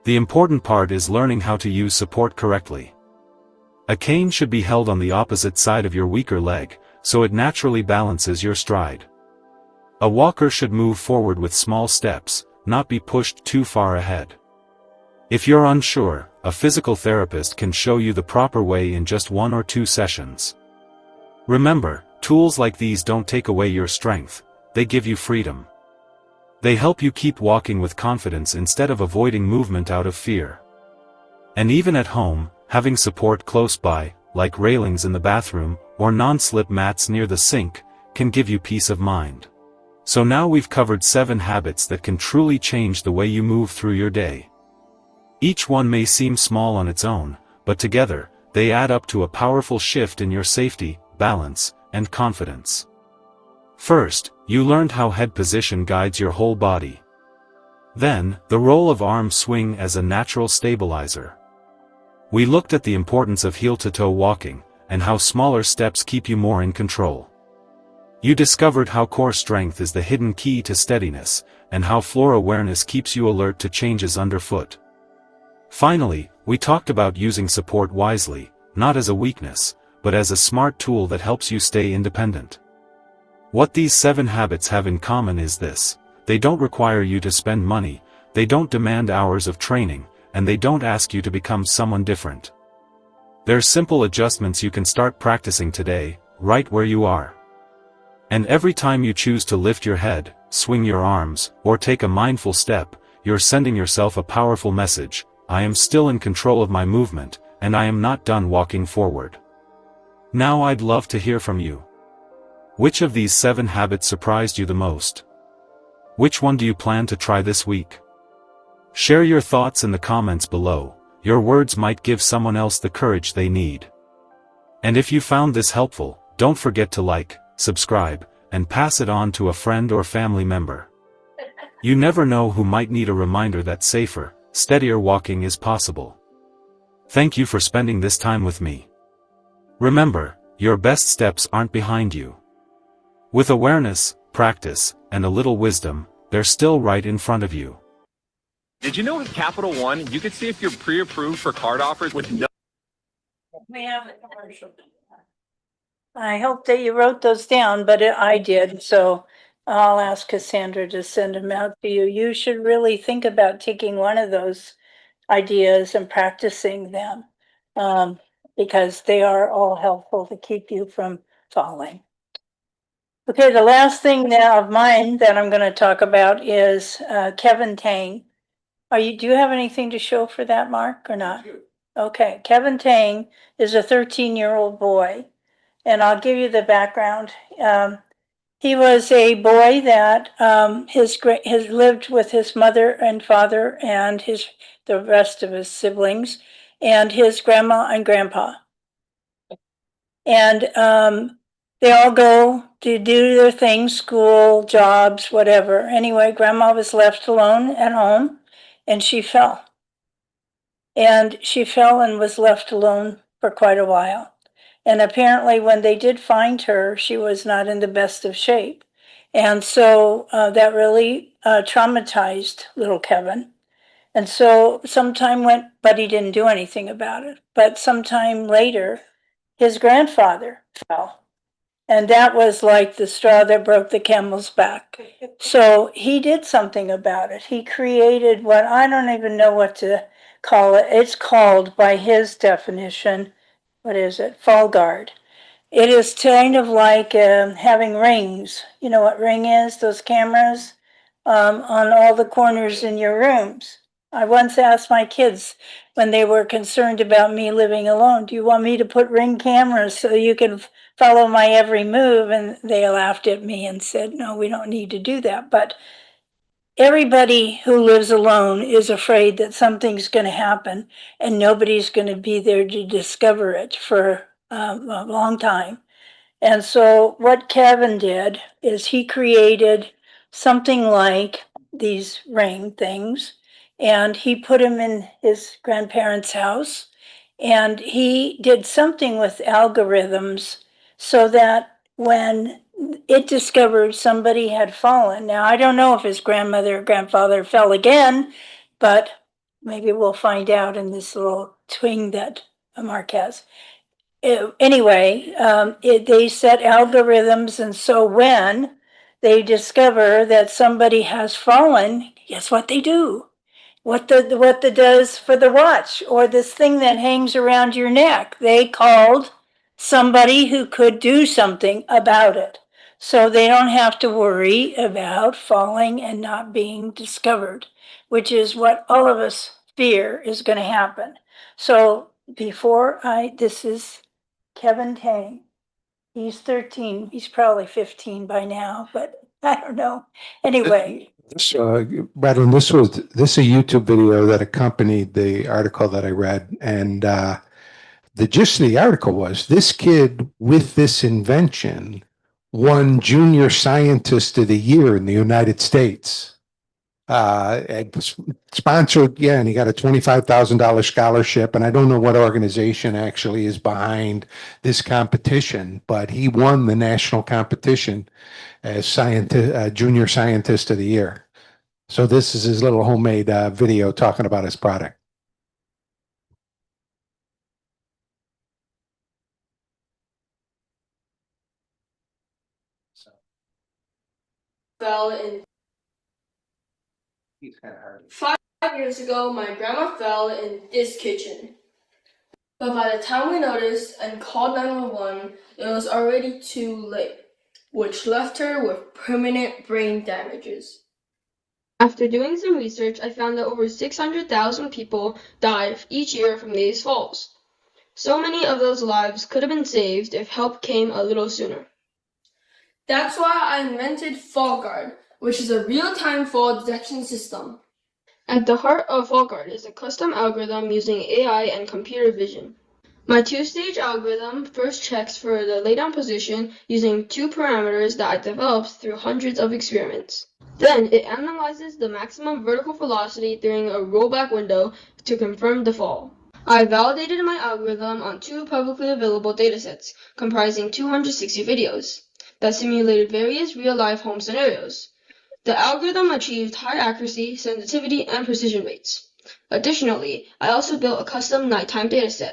The important part is learning how to use support correctly. A cane should be held on the opposite side of your weaker leg, so it naturally balances your stride. A walker should move forward with small steps, not be pushed too far ahead. If you're unsure, a physical therapist can show you the proper way in just 1 or 2 sessions. Remember, tools like these don't take away your strength, they give you freedom. They help you keep walking with confidence instead of avoiding movement out of fear. And even at home, having support close by, like railings in the bathroom, or non-slip mats near the sink, can give you peace of mind. So now we've covered 7 habits that can truly change the way you move through your day. Each one may seem small on its own, but together, they add up to a powerful shift in your safety, balance, and confidence. First, you learned how head position guides your whole body. Then, the role of arm swing as a natural stabilizer. We looked at the importance of heel-to-toe walking, and how smaller steps keep you more in control. You discovered how core strength is the hidden key to steadiness, and how floor awareness keeps you alert to changes underfoot. Finally, we talked about using support wisely, not as a weakness, but as a smart tool that helps you stay independent. What these 7 habits have in common is this: they don't require you to spend money, they don't demand hours of training, and they don't ask you to become someone different. They're simple adjustments you can start practicing today, right where you are. And every time you choose to lift your head, swing your arms, or take a mindful step, you're sending yourself a powerful message: I am still in control of my movement, and I am not done walking forward. Now I'd love to hear from you. Which of these 7 habits surprised you the most? Which one do you plan to try this week? Share your thoughts in the comments below. Your words might give someone else the courage they need. And if you found this helpful, don't forget to like, subscribe, and pass it on to a friend or family member. You never know who might need a reminder that safer, steadier walking is possible. Thank you for spending this time with me. Remember, your best steps aren't behind you. With awareness, practice, and a little wisdom, they're still right in front of you. Did you know with Capital One, you can see if you're pre-approved for card offers with no We have a commercial. I hope that you wrote those down, but I did, so I'll ask Cassandra to send them out to you. You should really think about taking one of those ideas and practicing them, because they are all helpful to keep you from falling. Okay, the last thing now of mine that I'm going to talk about is Kevin Tang. Do you have anything to show for that, Mark, or not? Okay, Kevin Tang is a 13-year-old boy, and I'll give you the background. He was a boy that has lived with his mother and father and the rest of his siblings and his grandma and grandpa. And they all go to do their things, school, jobs, whatever. Anyway, grandma was left alone at home, and she fell. And she fell and was left alone for quite a while. And apparently when they did find her, she was not in the best of shape. And so that really traumatized little Kevin. And so some time went, but he didn't do anything about it. But sometime later, his grandfather fell. And that was like the straw that broke the camel's back. So he did something about it. He created what I don't even know what to call it. It's called, by his definition, what is it? Fall guard. It is kind of like having rings. You know what ring is? Those cameras on all the corners in your rooms. I once asked my kids when they were concerned about me living alone, do you want me to put ring cameras so you can follow my every move? And they laughed at me and said, no, we don't need to do that. But everybody who lives alone is afraid that something's going to happen and nobody's going to be there to discover it for a long time. And so what Kevin did is he created something like these ring things, and he put them in his grandparents' house, and he did something with algorithms so that when it discovered somebody had fallen. Now, I don't know if his grandmother or grandfather fell again, but maybe we'll find out in this little twing that Mark has. anyway, they set algorithms, and so when they discover that somebody has fallen, guess what they do? What the does for the watch or this thing that hangs around your neck? They called somebody who could do something about it. So they don't have to worry about falling and not being discovered, which is what all of us fear is going to happen. So this is Kevin Tang. He's 13. He's probably 15 by now, but I don't know. Anyway, This, Madeline, this is a YouTube video that accompanied the article that I read. And the gist of the article was this kid with this invention won Junior Scientist of the Year in the United States. Sponsored, yeah, and he got a $25,000 scholarship. And I don't know what organization actually is behind this competition, but he won the national competition as Junior Scientist of the Year. So this is his little homemade video talking about his product. Fell in 5 years ago, my grandma fell in this kitchen. But by the time we noticed and called 911, it was already too late, which left her with permanent brain damages. After doing some research, I found that over 600,000 people die each year from these falls. So many of those lives could have been saved if help came a little sooner. That's why I invented FallGuard, which is a real-time fall detection system. At the heart of FallGuard is a custom algorithm using AI and computer vision. My two-stage algorithm first checks for the laydown position using 2 parameters that I developed through hundreds of experiments. Then it analyzes the maximum vertical velocity during a rollback window to confirm the fall. I validated my algorithm on 2 publicly available datasets comprising 260 videos that simulated various real-life home scenarios. The algorithm achieved high accuracy, sensitivity, and precision rates. Additionally, I also built a custom nighttime dataset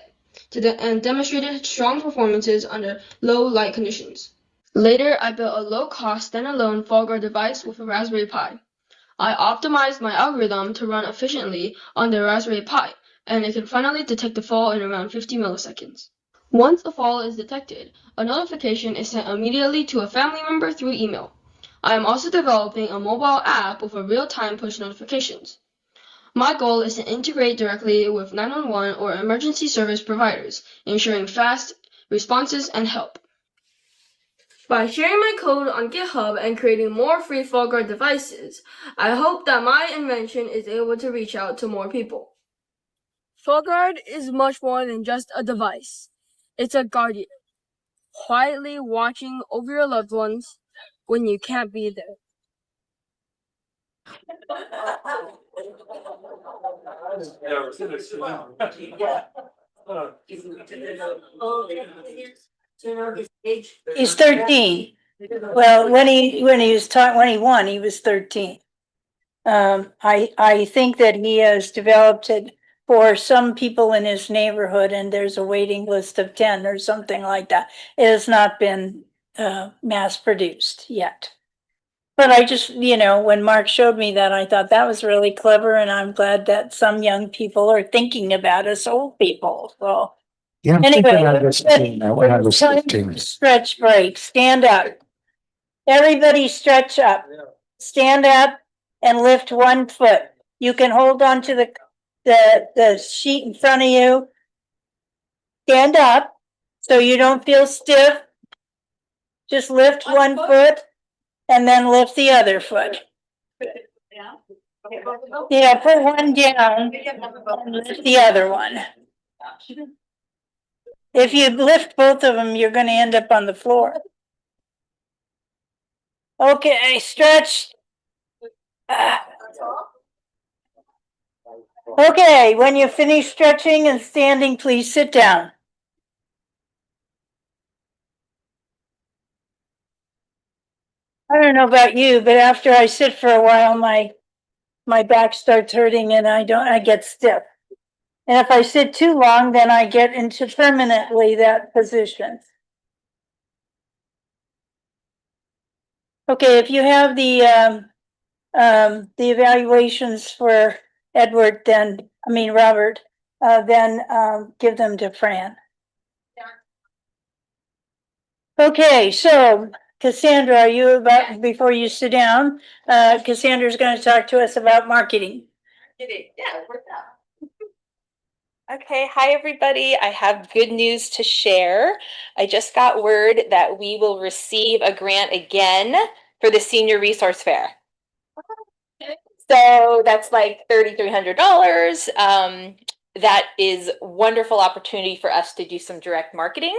and demonstrated strong performances under low light conditions. Later, I built a low-cost standalone FallGuard device with a Raspberry Pi. I optimized my algorithm to run efficiently on the Raspberry Pi, and it can finally detect the fall in around 50 milliseconds. Once a fall is detected, a notification is sent immediately to a family member through email. I am also developing a mobile app with a real-time push notifications. My goal is to integrate directly with 911 or emergency service providers, ensuring fast responses and help. By sharing my code on GitHub and creating more free FallGuard devices, I hope that my invention is able to reach out to more people. FallGuard is much more than just a device. It's a guardian, quietly watching over your loved ones when you can't be there. he's 13. Well, when he when he won, he was 13. I think that he has developed it for some people in his neighborhood, and there's a waiting list of 10 or something like that. It has not been mass produced yet. But I just, when Mark showed me that, I thought that was really clever, and I'm glad that some young people are thinking about us old people. So Yeah, I'm anyway, thinking I was 15 now, when I was time 15. stretch break. Stand up. Everybody stretch up. Stand up and lift one foot. You can hold on to the sheet in front of you. Stand up so you don't feel stiff. Just lift one foot and then lift the other foot. Yeah, put one down and lift the other one. If you lift both of them, you're going to end up on the floor. Okay, stretch. Okay, when you finish stretching and standing, please sit down. I don't know about you, but after I sit for a while, my back starts hurting and I get stiff. And if I sit too long, then I get into permanently that position. Okay, if you have the evaluations for Edward, then, I mean, Robert, then, give them to Fran. Okay, so Cassandra, are you about, before you sit down, Cassandra's gonna talk to us about marketing. Yeah, worked out. Okay, hi everybody. I have good news to share. I just got word that we will receive a grant again for the Senior Resource Fair. So that's like $3,300. That is wonderful opportunity for us to do some direct marketing,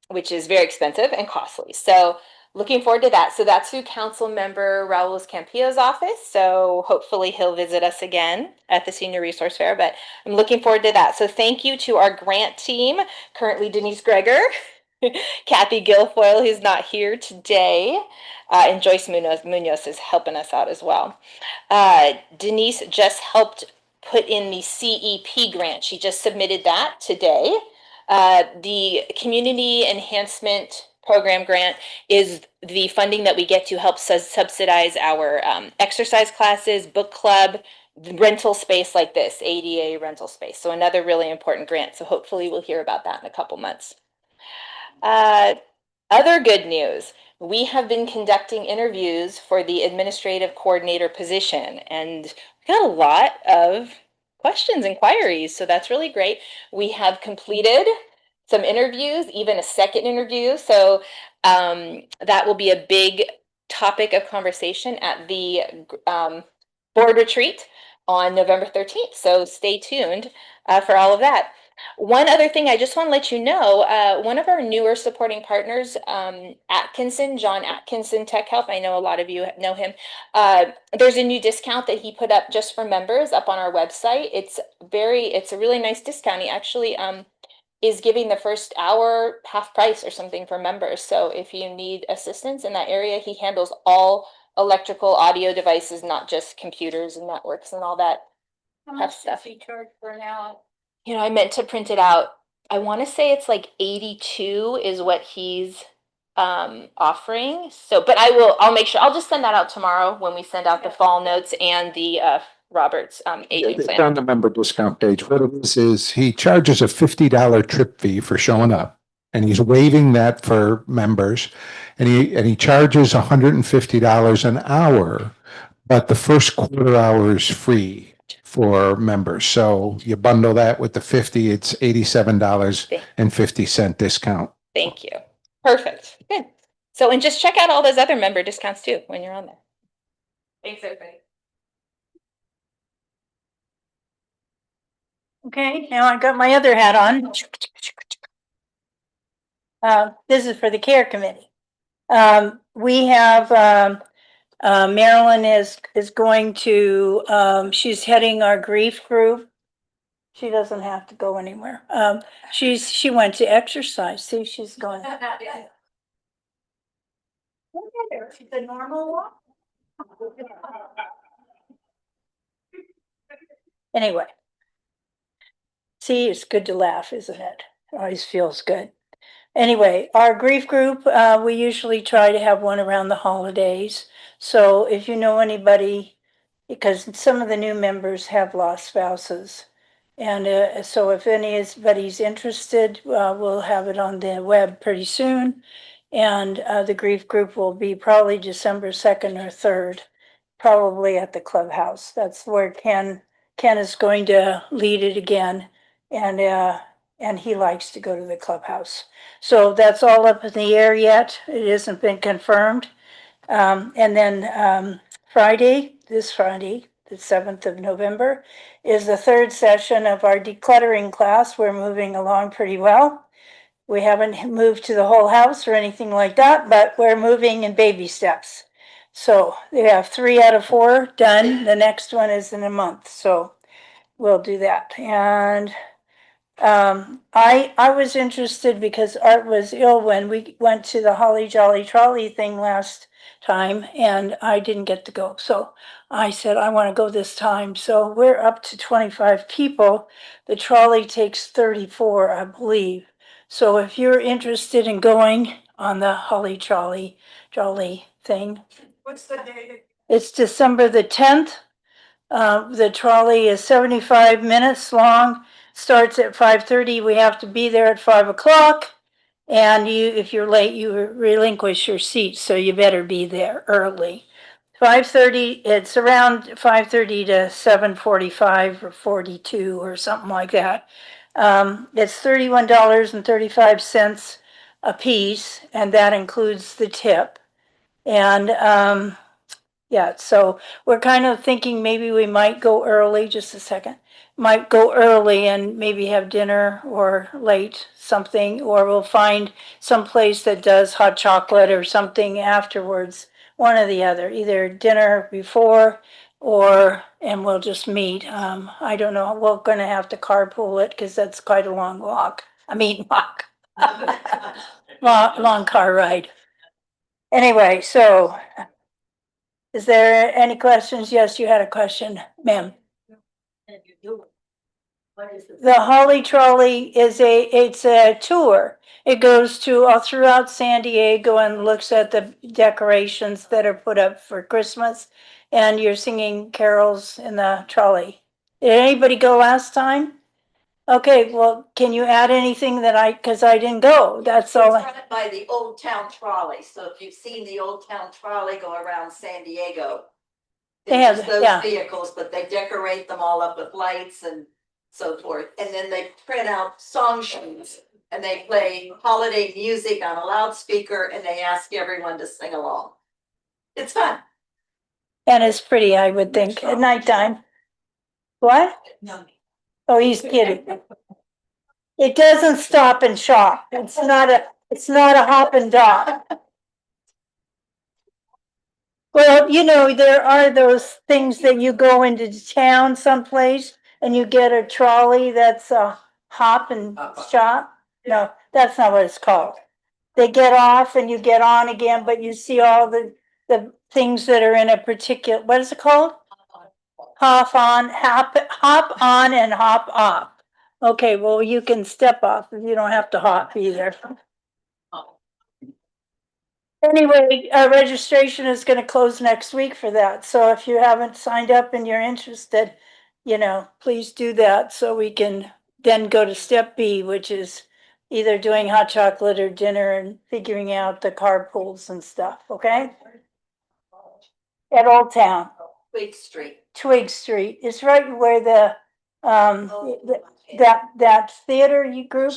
which is very expensive and costly. So looking forward to that. So that's through Council Member Raul Campillo's office. So hopefully he'll visit us again at the Senior Resource Fair, but I'm looking forward to that. So thank you to our grant team, currently Denise Greger, Kathy Guilfoyle, who's not here today, and Joyce Munoz is helping us out as well. Denise just helped put in the CEP grant. She just submitted that today. The Community Enhancement Program grant is the funding that we get to help subsidize our exercise classes, book club, rental space like this, ADA rental space. So another really important grant. So hopefully we'll hear about that in a couple months. Other good news, we have been conducting interviews for the administrative coordinator position, and we got a lot of questions, inquiries, so that's really great. We have completed some interviews, even a second interview, so that will be a big topic of conversation at the board retreat on November 13th, so stay tuned for all of that. One other thing I just want to let you know, one of our newer supporting partners, Atkinson, John Atkinson Tech Help, I know a lot of you know him. There's a new discount that he put up just for members up on our website. It's a really nice discount. He actually is giving the first hour half price or something for members. So if you need assistance in that area, he handles all electrical audio devices, not just computers and networks and all that. How much does he charge for an hour? You know, I meant to print it out. I want to say it's like 82 is what he's offering. So, but I'll make sure, I'll just send that out tomorrow when we send out the fall notes and the Roberts aging It's plan. on the member discount page. What it is he charges a $50 trip fee for showing up. And he's waiving that for members. And he charges $150 an hour, but the first quarter hour is free for members. So you bundle that with the 50, it's $87.50 discount. Thank you. Perfect. Good. So, and just check out all those other member discounts too when you're on there. Thanks, everybody. Okay, now I got my other hat on. This is for the care committee. We have, Marilyn is going to, she's heading our grief group. She doesn't have to go anywhere. She went to exercise. See, she's going. She's a normal walk. Anyway. See, it's good to laugh, isn't it? Always feels good. Anyway, our grief group, we usually try to have one around the holidays. So if you know anybody, because some of the new members have lost spouses. And so if anybody's interested, we'll have it on the web pretty soon. And the grief group will be probably December 2nd or 3rd, probably at the clubhouse. That's where Ken is going to lead it again. And he likes to go to the clubhouse. So that's all up in the air yet. It hasn't been confirmed. And then this Friday, the 7th of November, is the 3rd session of our decluttering class. We're moving along pretty well. We haven't moved to the whole house or anything like that, but we're moving in baby steps. So we have 3 out of 4 done. The next one is in a month. So we'll do that. And I was interested because Art was ill when we went to the Holly Jolly Trolley thing last time and I didn't get to go. So I said, I want to go this time. So we're up to 25 people. The trolley takes 34, I believe. So if you're interested in going on the Holly Jolly thing. What's the date? It's December the 10th. The trolley is 75 minutes long, starts at 5:30. We have to be there at 5 o'clock. And if you're late, you relinquish your seat, so you better be there early. 5:30, it's around 5:30 to 7:45 or 42 or something like that. It's $31.35 a piece, and that includes the tip. And yeah, so we're kind of thinking maybe we might go early, just a second. Might go early and maybe have dinner or late something, or we'll find some place that does hot chocolate or something afterwards. One or the other, either dinner before and we'll just meet. I don't know, we're gonna have to carpool it because that's quite a long walk. I mean, walk. Long car ride. Anyway, so is there any questions? Yes, you had a question, ma'am. The Holly Trolley it's a tour. It goes to all throughout San Diego and looks at the decorations that are put up for Christmas. And you're singing carols in the trolley. Did anybody go last time? Okay, well, can you add anything because I didn't go, that's all. It's run by the Old Town Trolley, so if you've seen the Old Town Trolley go around San Diego. They have, use those yeah. vehicles, but they decorate them all up with lights and so forth, and then they print out song sheets. And they play holiday music on a loudspeaker and they ask everyone to sing along. It's fun. And it's pretty, I would think, at nighttime. What? Oh, he's kidding. It doesn't stop and shop. It's not a hop and dot. Well, there are those things that you go into town someplace and you get a trolley that's a hop and shop. No, that's not what it's called. They get off and you get on again, but you see all the things that are in a particular, what is it called? Hop on and hop off. Okay, well, you can step off if you don't have to hop either. Anyway, registration is gonna close next week for that, so if you haven't signed up and you're interested, please do that so we can then go to step B, which is either doing hot chocolate or dinner and figuring out the carpools and stuff, okay? At Old Town. Twig Street. Twig Street. It's right where that theater group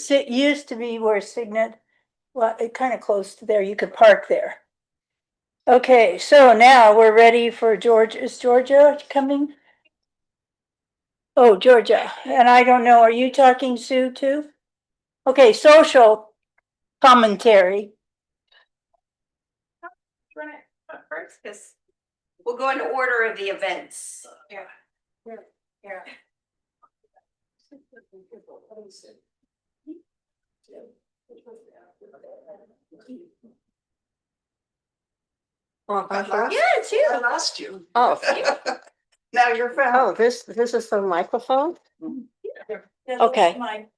used to be where Signet, well, it kind of close to there. You could park there. Okay, so now we're ready for Georgia. Is Georgia coming? Oh, Georgia. And I don't know, are you talking, Sue, too? Okay, social commentary. First, because we'll go into order of the events. Yeah. Yeah, it's you. I lost you. Oh, Now you're found. oh, this is the microphone? That's Okay. my-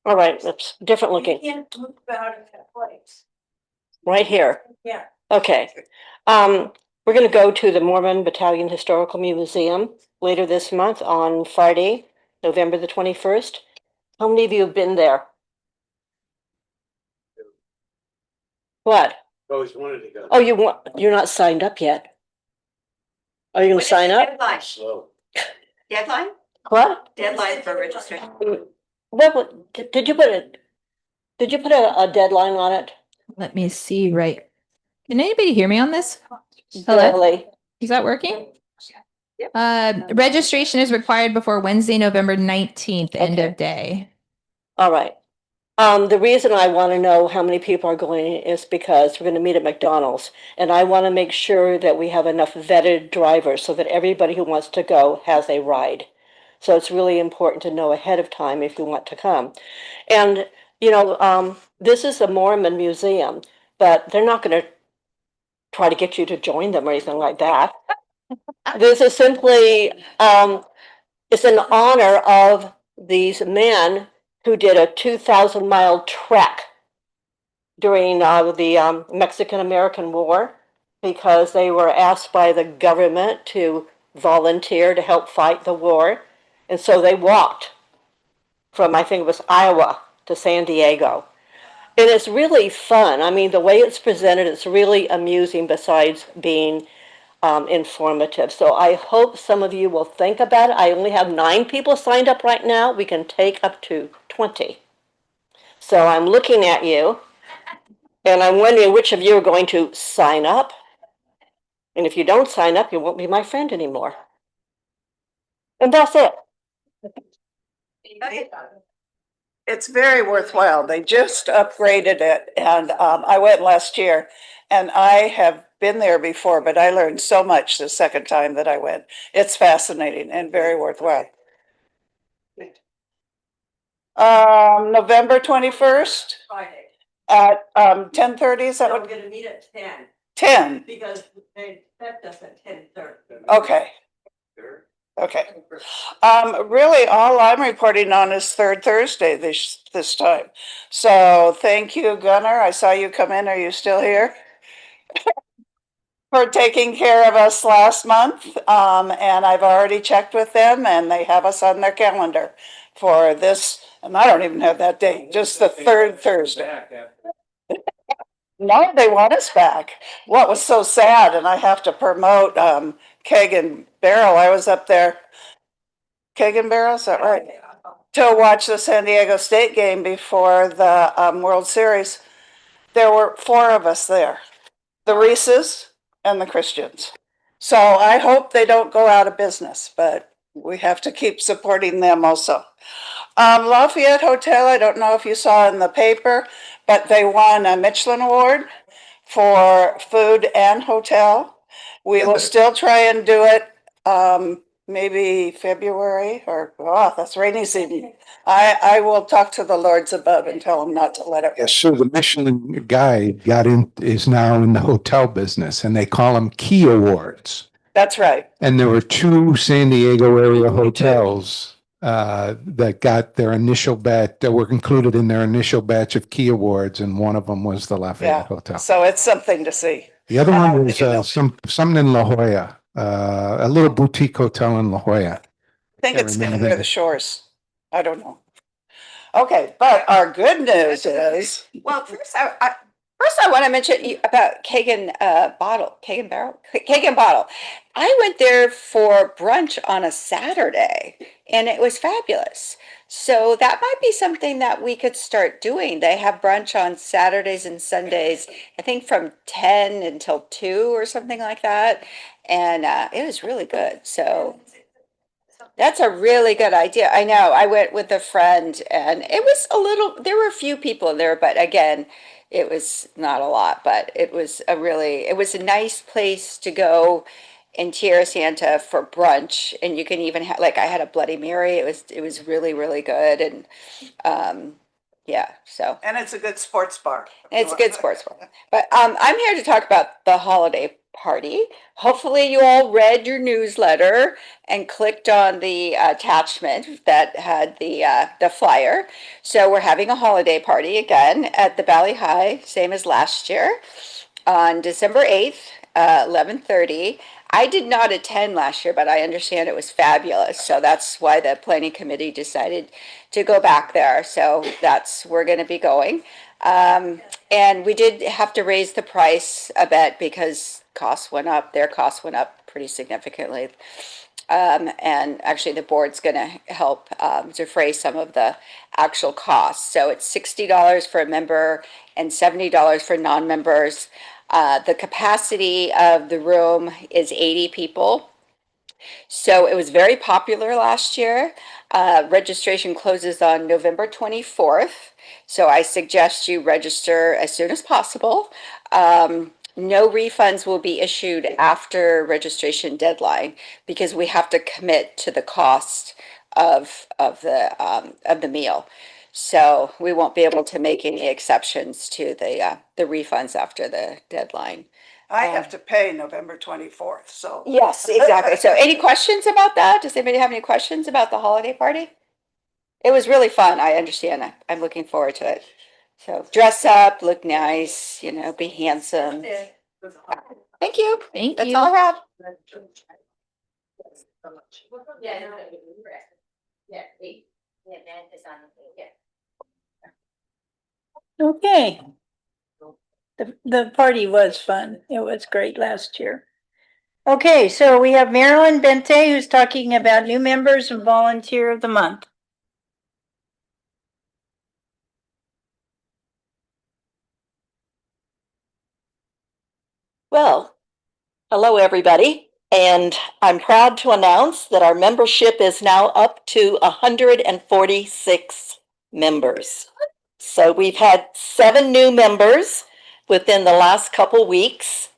All right, it's different You looking, can't move out of that place. right here. Yeah. Okay. We're gonna go to the Mormon Battalion Historical Museum later this month on Friday, November the 21st. How many of you have been there? What? Always wanted to go. Oh, you're not signed up yet? Are you gonna sign up? Deadline. Slow. Deadline? What? Deadline for registration. Did you put a deadline on it? Let me see, right. Can anybody hear me on this? Hello? Barely. Is that working? Registration is required before Wednesday, November 19th, end of day. All right. The reason I want to know how many people are going is because we're going to meet at McDonald's, and I want to make sure that we have enough vetted drivers so that everybody who wants to go has a ride. So it's really important to know ahead of time if you want to come. And, this is a Mormon museum, but they're not going to try to get you to join them or anything like that. This is simply, it's in honor of these men who did a 2,000-mile trek during the Mexican-American War, because they were asked by the government to volunteer to help fight the war. And so they walked from, I think it was Iowa to San Diego. And it's really fun. I mean, the way it's presented, it's really amusing besides being informative. So I hope some of you will think about it. I only have 9 people signed up right now. We can take up to 20. So I'm looking at you, and I'm wondering which of you are going to sign up. And if you don't sign up, you won't be my friend anymore. And that's it. It's very worthwhile. They just upgraded it, and I went last year, and I have been there before, but I learned so much the second time that I went. It's fascinating and very worthwhile. November 21st Friday. at 10:30, is that So we're what? gonna meet at 10, 10, because they expect us at 10:30. okay. Okay. Really, all I'm reporting on is third Thursday this time. So thank you, Gunnar. I saw you come in. Are you still here? For taking care of us last month. And I've already checked with them, and they have us on their calendar for this, and I don't even have that date, just the third Thursday. No, they want us back. What was so sad, and I have to promote Kagan Barrel. I was up there. Kagan Barrel, is that right? To watch the San Diego State game before the World Series. There were 4 of us there, the Reeses and the Christians. So I hope they don't go out of business, but we have to keep supporting them also. Lafayette Hotel, I don't know if you saw in the paper, but they won a Michelin Award for food and hotel. We will still try and do it, maybe February or, that's rainy season. I will talk to the lords above and tell them not to let it. Yes, so the Michelin guy is now in the hotel business, and they call them Key Awards. That's right. And there were 2 San Diego area hotels that got their initial batch, that were included in their initial batch of Key Awards, and one of them was the Lafayette Hotel. So it's something to see. The other one was something in La Jolla, a little boutique hotel in La Jolla. I think it's near the shores. I don't know. Okay, but our good news is. Well, first I want to mention about Kagan Bottle. I went there for brunch on a Saturday, and it was fabulous. So that might be something that we could start doing. They have brunch on Saturdays and Sundays, I think from 10 until 2 or something like that. And it was really good. So that's a really good idea. I know. I went with a friend, and it was there were a few people there, but again, it was not a lot, but it was a nice place to go in Tierra Santa for brunch. And you can even have, I had a Bloody Mary. It was really, really good. And yeah, so. And it's a good sports bar. It's a good sports bar. But I'm here to talk about the holiday party. Hopefully you all read your newsletter and clicked on the attachment that had the flyer. So we're having a holiday party again at the Valley High, same as last year, on December 8th, 11:30. I did not attend last year, but I understand it was fabulous. So that's why the planning committee decided to go back there. So we're going to be going. And we did have to raise the price a bit because their costs went up pretty significantly. And actually the board's going to help defray some of the actual costs. So it's $60 for a member and $70 for non-members. The capacity of the room is 80 people. So it was very popular last year. Registration closes on November 24th. So I suggest you register as soon as possible. no refunds will be issued after registration deadline because we have to commit to the cost of the meal. So we won't be able to make any exceptions to the refunds after the deadline. I have to pay November 24th, so. Yes, exactly. So any questions about that? Does anybody have any questions about the holiday party? It was really fun. I understand. I'm looking forward to it. So dress up, look nice, you know, be handsome. Thank you. Thank That's you. all I have. Okay. The party was fun. It was great last year. Okay, so we have Marilyn Bente who's talking about new members and volunteer of the month. Well, hello, everybody, and I'm proud to announce that our membership is now up to 146 members. So we've had 7 new members within the last couple weeks,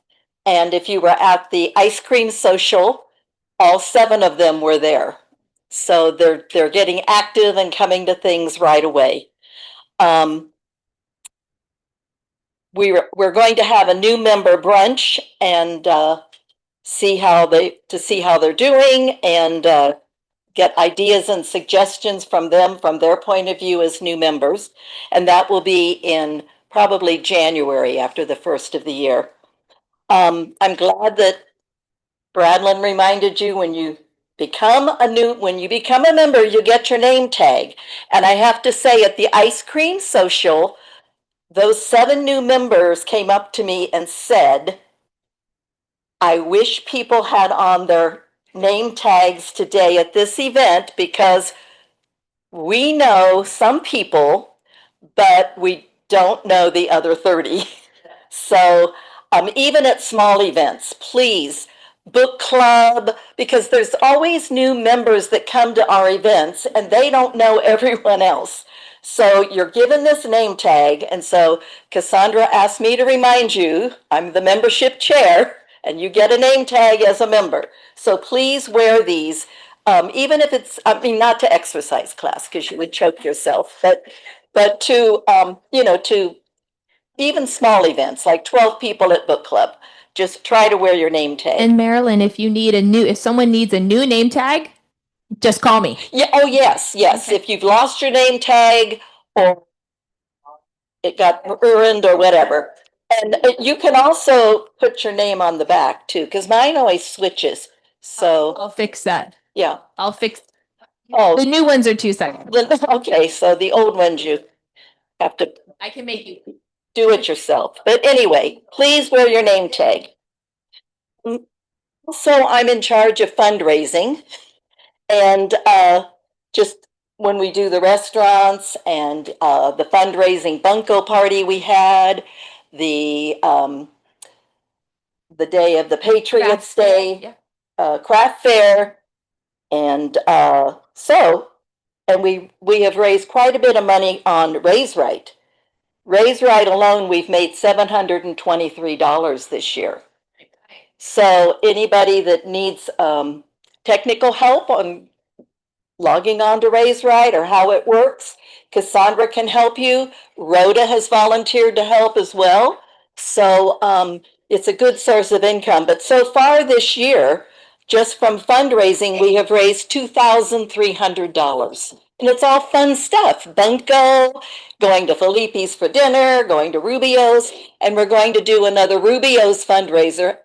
and if you were at the ice cream social, all 7 of them were there. So they're getting active and coming to things right away. We're going to have a new member brunch and see how they're doing and get ideas and suggestions from them from their point of view as new members, and that will be in probably January after the first of the year. I'm glad that Bradlin reminded you when you become a member, you get your name tag. And I have to say, at the ice cream social, those 7 new members came up to me and said, I wish people had on their name tags today at this event because we know some people, but we don't know the other 30. So even at small events, please, book club, because there's always new members that come to our events and they don't know everyone else. So you're given this name tag. And so Cassandra asked me to remind you, I'm the membership chair, and you get a name tag as a member. So please wear these, even if it's, not to exercise class because you would choke yourself, but to, to even small events like 12 people at book club, just try to wear your name tag. And Marilyn, if someone needs a new name tag, just call me. Yeah. Oh, yes. Okay. If you've lost your name tag or it got ruined or whatever. And you can also put your name on the back too, because mine always switches. So I'll fix that. Yeah. I'll fix. Oh, the new ones are 2 seconds. Okay. So the old ones, you have to. I can make you do it yourself. But anyway, please wear your name tag. So I'm in charge of fundraising, and just when we do the restaurants and the fundraising bunko party we had, the day of the Patriots Day, craft fair, and we have raised quite a bit of money on Raise Right. Raise Right alone, we've made $723 this year. So anybody that needs technical help on logging on to Raise Right or how it works, Cassandra can help you. Rhoda has volunteered to help as well. So it's a good source of income. But so far this year, just from fundraising, we have raised $2,300. And it's all fun stuff. Bunko, going to Felipe's for dinner, going to Rubio's, and we're going to do another Rubio's fundraiser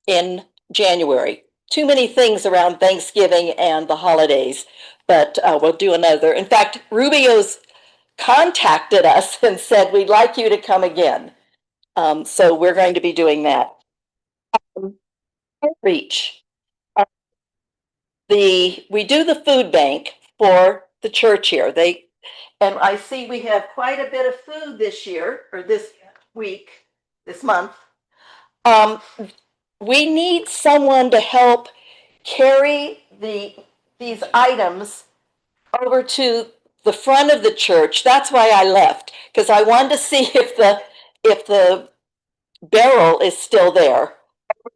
in January. Too many things around Thanksgiving and the holidays, but we'll do another. In fact, Rubio's contacted us and said, we'd like you to come again. So we're going to be doing that. Outreach. We do the food bank for the church here. And I see we have quite a bit of food this year, or this month. We need someone to help carry these items over to the front of the church. That's why I left, because I wanted to see if the barrel is still there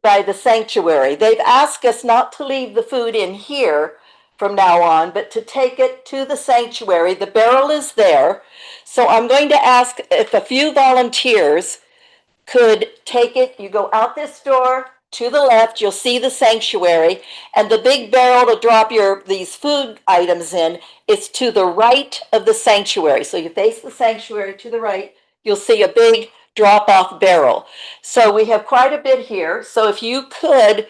by the sanctuary. They've asked us not to leave the food in here from now on, but to take it to the sanctuary. The barrel is there. So I'm going to ask if a few volunteers could take it. You go out this door to the left, you'll see the sanctuary, and the big barrel to drop these food items in is to the right of the sanctuary. So you face the sanctuary to the right, you'll see a big drop-off barrel. So we have quite a bit here. So if you could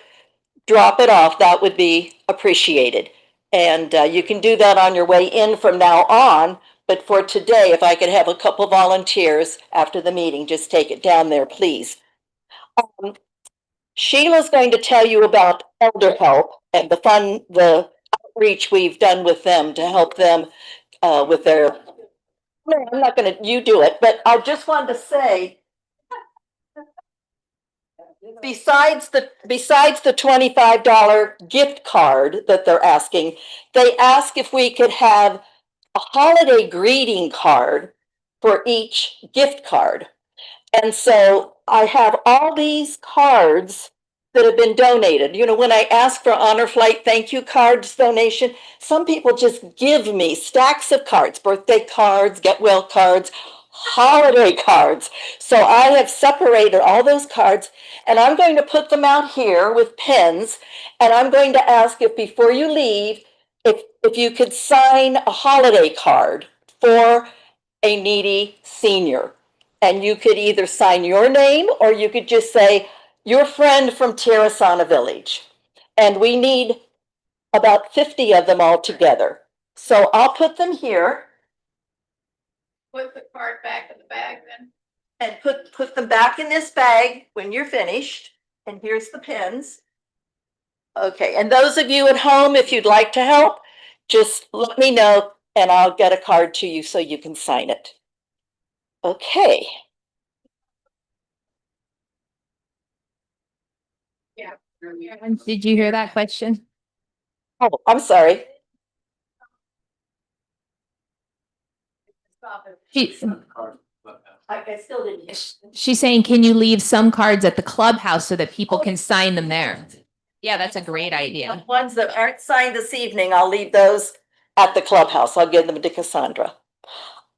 drop it off, that would be appreciated. And you can do that on your way in from now on. But for today, if I could have a couple volunteers after the meeting, just take it down there, please. Sheila's going to tell you about Elder Help and the outreach we've done with them to help them with their. No, I'm not going to. You do it. But I just wanted to say, besides the $25 gift card that they're asking, they ask if we could have a holiday greeting card for each gift card. And so I have all these cards that have been donated. You know, when I ask for Honor Flight thank you cards donation, some people just give me stacks of cards, birthday cards, get well cards, holiday cards. So I have separated all those cards, and I'm going to put them out here with pens, and I'm going to ask if before you leave, if you could sign a holiday card for a needy senior. And you could either sign your name or you could just say, your friend from Terrasana Village. And we need about 50 of them all together. So I'll put them here. Put the card back in the bag then. And put them back in this bag when you're finished. And here's the pens. Okay, and those of you at home, if you'd like to help, just let me know and I'll get a card to you so you can sign it. Okay. Yeah. Did you hear that question? Oh, I'm sorry. I still didn't hear. She's saying, can you leave some cards at the clubhouse so that people can sign them there? Yeah, that's a great The idea. ones that aren't signed this evening, I'll leave those at the clubhouse. I'll give them to Cassandra.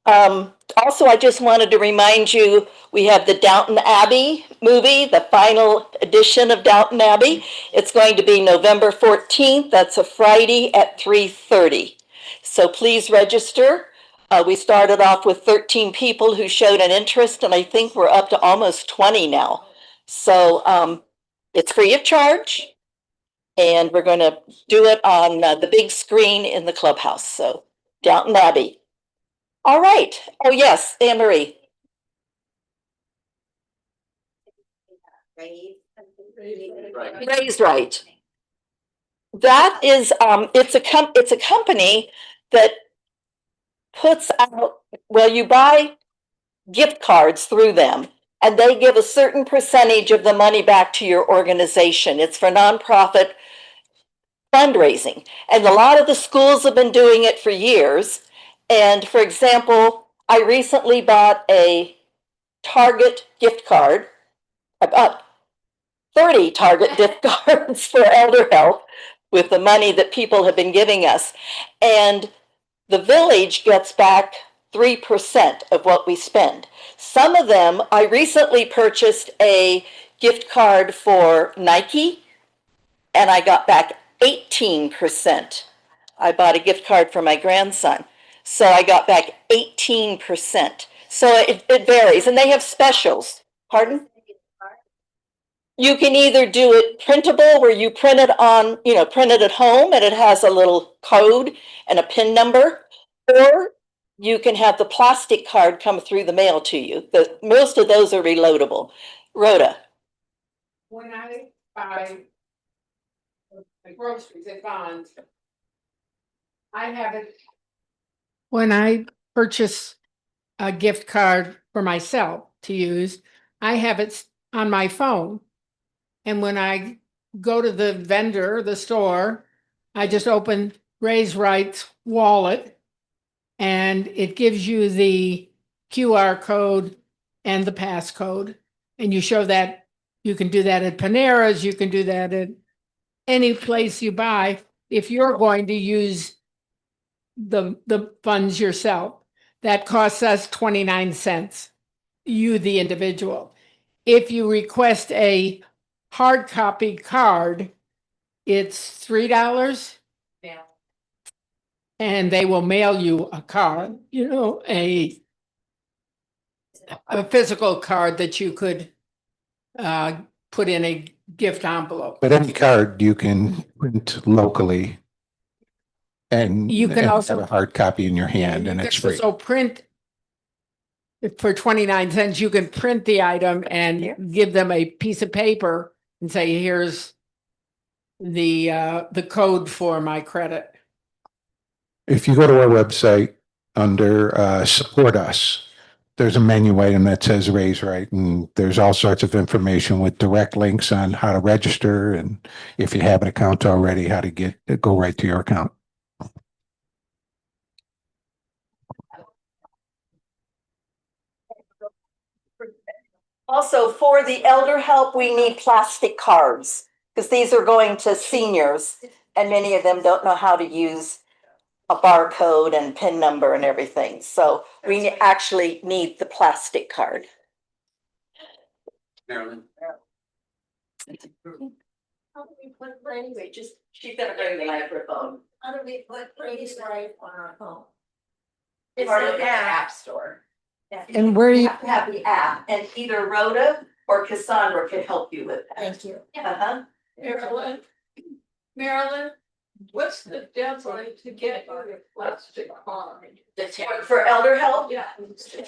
Also, I just wanted to remind you, we have the Downton Abbey movie, the final edition of Downton Abbey. It's going to be November 14th. That's a Friday at 3:30. So please register. We started off with 13 people who showed an interest, and I think we're up to almost 20 now. So it's free of charge. And we're going to do it on the big screen in the clubhouse. So Downton Abbey. All right. Oh, yes, Anne Marie. Raised Right. That is, it's a company that puts out, well, you buy gift cards through them, and they give a certain percentage of the money back to your organization. It's for nonprofit fundraising. And a lot of the schools have been doing it for years. And for example, I recently bought a Target gift card, about 30 Target gift cards for Elder Help with the money that people have been giving us. And the village gets back 3% of what we spend. Some of them, I recently purchased a gift card for Nike, and I got back 18%. I bought a gift card for my grandson, so I got back 18%. So it varies, and they have specials. Pardon? You can either do it printable, where you print it on, print it at home, and it has a little code and a PIN number, or you can have the plastic card come through the mail to you. Most of those are reloadable. Rhoda. When I buy the groceries at Vons, I have it. When I purchase a gift card for myself to use, I have it on my phone. And when I go to the vendor, the store, I just open Raised Right's wallet, and it gives you the QR code and the passcode. And you show that you can do that at Panera's, you can do that at any place you buy if you're going to use the funds yourself. That costs us 29 cents, you, the individual. If you request a hard copy card, it's $3. Yeah. And they will mail you a card, a physical card that you could put in a gift envelope. But any card you can print locally and You can and also- have a hard copy in your hand and it's free. So print for 29 cents, you can print the item and give them a piece of paper and say, here's the code for my credit. If you go to our website under support us, there's a menu item that says Raise Right, and there's all sorts of information with direct links on how to register, and if you have an account already, how to go right to your account. Also, for the elder help, we need plastic cards because these are going to seniors and many of them don't know how to use a barcode and PIN number and everything. So we actually need the plastic card. Marilyn. How do we put anyway? Just she's gonna bring the microphone. How do we put Raise Right on our phone? It's an app store. And where you- have to have the app, and either Rhoda or Cassandra can help you with that. Thank you. Uh-huh. Marilyn, what's the deadline to get your plastic card? For elder help? Yeah.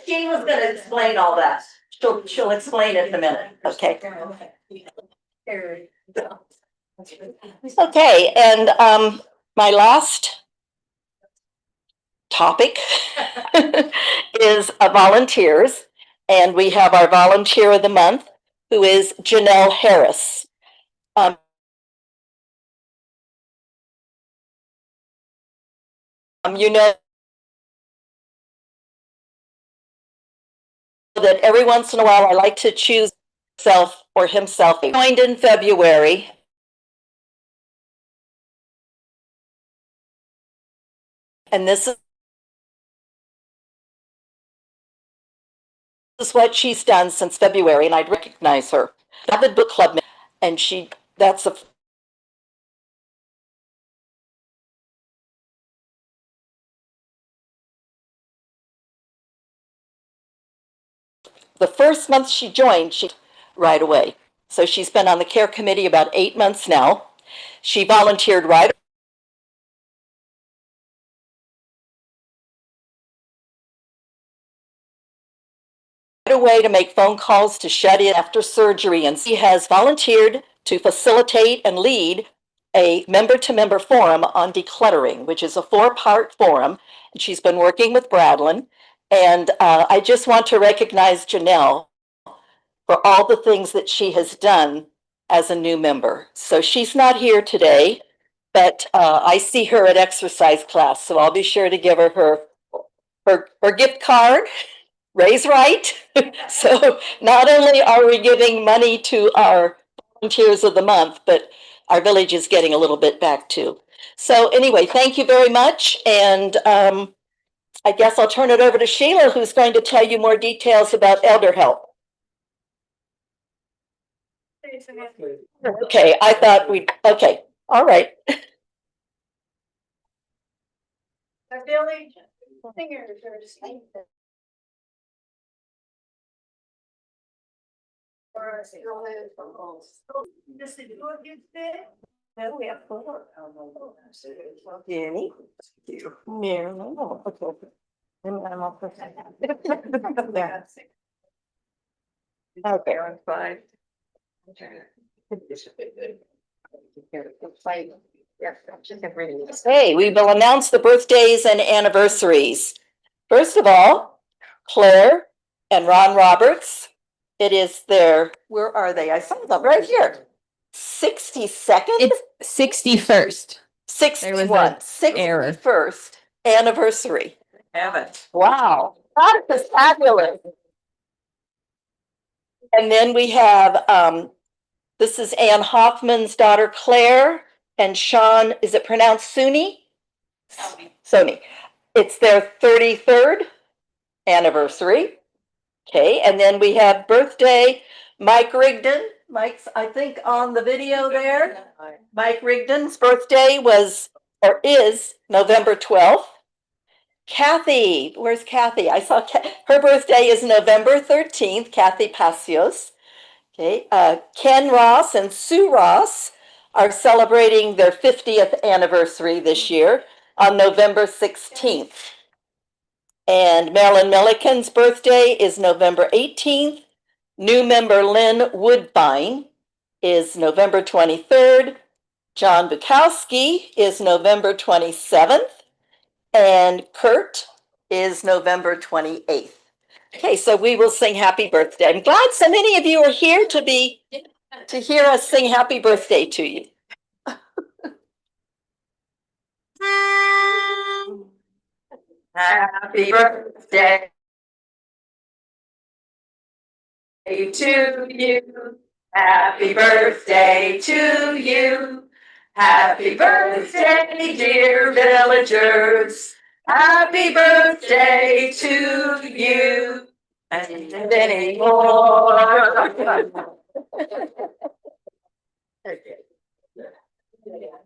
She was gonna explain all that. She'll explain it in a minute, okay? Okay, and my last topic is volunteers, and we have our volunteer of the month, who is Janelle Harris. You know that every once in a while I like to choose self or himself. He joined in February. And this is what she's done since February, and I'd recognize her. Avid book club, and that's the first month she joined, she right away. So she's been on the care committee about 8 months now. She volunteered right away to make phone calls to shut in after surgery, and she has volunteered to facilitate and lead a member-to-member forum on decluttering, which is a 4-part forum, and she's been working with Bradlin. And I just want to recognize Janelle for all the things that she has done as a new member. So she's not here today, but I see her at exercise class, so I'll be sure to give her her gift card. Raise Right. So not only are we giving money to our volunteers of the month, but our village is getting a little bit back too. So anyway, thank you very much. And I guess I'll turn it over to Sheila, who's going to tell you more details about elder help. Okay, I thought okay, all right. The village singers are just. We have 4. Jenny, Marilyn, okay. And I'm off the okay, I'm fine. Hey, we will announce the birthdays and anniversaries. First of all, Claire and Ron Roberts. It is their, where are they? I saw them right here. 62nd? It's 61st. 61, error. 61st anniversary. Have it. Wow, that is fabulous. And then we have, this is Ann Hoffman's daughter Claire and Sean, is it pronounced Suni? Sony. It's their 33rd anniversary. Okay, and then we have birthday, Mike Rigdon. Mike's, I think, on the video there. Mike Rigdon's birthday was, or is, November 12th. Kathy, where's Kathy? I saw her birthday is November 13th, Kathy Pacios. Okay, Ken Ross and Sue Ross are celebrating their 50th anniversary this year on November 16th. And Marilyn Milliken's birthday is November 18th. New member Lynn Woodbine is November 23rd. John Bukowski is November 27th. And Kurt is November 28th. Okay, so we will sing happy birthday. I'm glad so many of you are here to hear us sing happy birthday to you. Happy birthday to you. Happy birthday to you. Happy birthday, dear villagers. Happy birthday to you. And many more.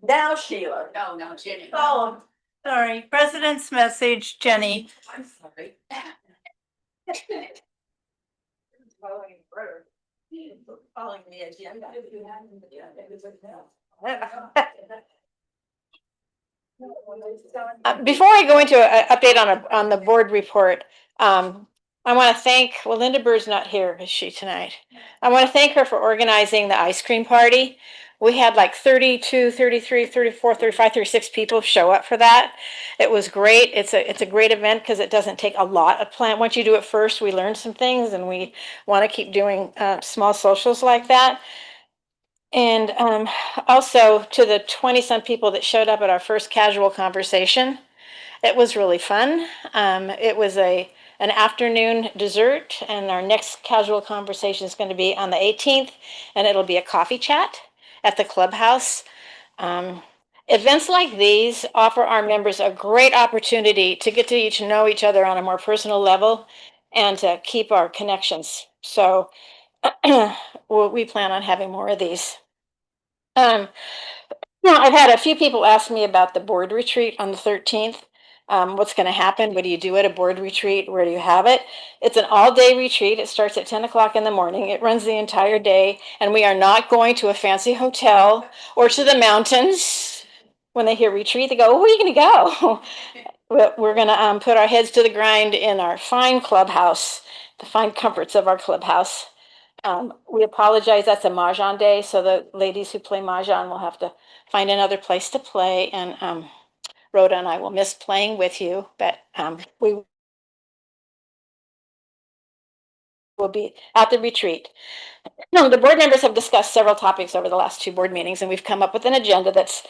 Now Sheila. No, Jenny. Oh, sorry. President's message, Jenny. I'm sorry. Following the agenda. Before I go into an update on the board report, I want to thank, well, Linda Bird's not here, is she, tonight? I want to thank her for organizing the ice cream party. We had like 32, 33, 34, 35, 36 people show up for that. It was great. It's a great event because it doesn't take a lot of plan. Once you do it first, we learn some things, and we want to keep doing small socials like that. And also to the 20-some people that showed up at our first casual conversation, it was really fun. It was an afternoon dessert, and our next casual conversation is going to be on the 18th, and it'll be a coffee chat at the clubhouse. Events like these offer our members a great opportunity to get to know each other on a more personal level and to keep our connections. So we plan on having more of these. I've had a few people ask me about the board retreat on the 13th. What's going to happen? What do you do at a board retreat? Where do you have it? It's an all-day retreat. It starts at 10 o'clock in the morning. It runs the entire day, and we are not going to a fancy hotel or to the mountains. When they hear retreat, they go, "Oh, where are you going to go?" We're going to put our heads to the grind in our fine clubhouse, the fine comforts of our clubhouse. We apologize, that's a Mahjong day, so the ladies who play Mahjong will have to find another place to play, and Rhoda and I will miss playing with you, but we will be at the retreat. The board members have discussed several topics over the last 2 board meetings, and we've come up with an agenda that's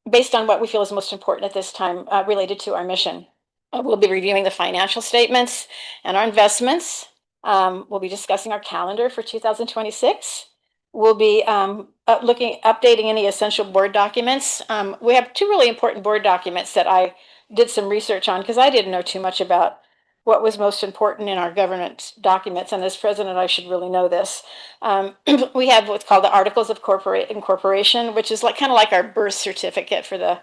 based on what we feel is most important at this time related to our mission. We'll be reviewing the financial statements and our investments. We'll be discussing our calendar for 2026. We'll be updating any essential board documents. We have 2 really important board documents that I did some research on because I didn't know too much about what was most important in our government documents. And as president, I should really know this. We have what's called the Articles of Incorporation, which is kind of like our birth certificate for the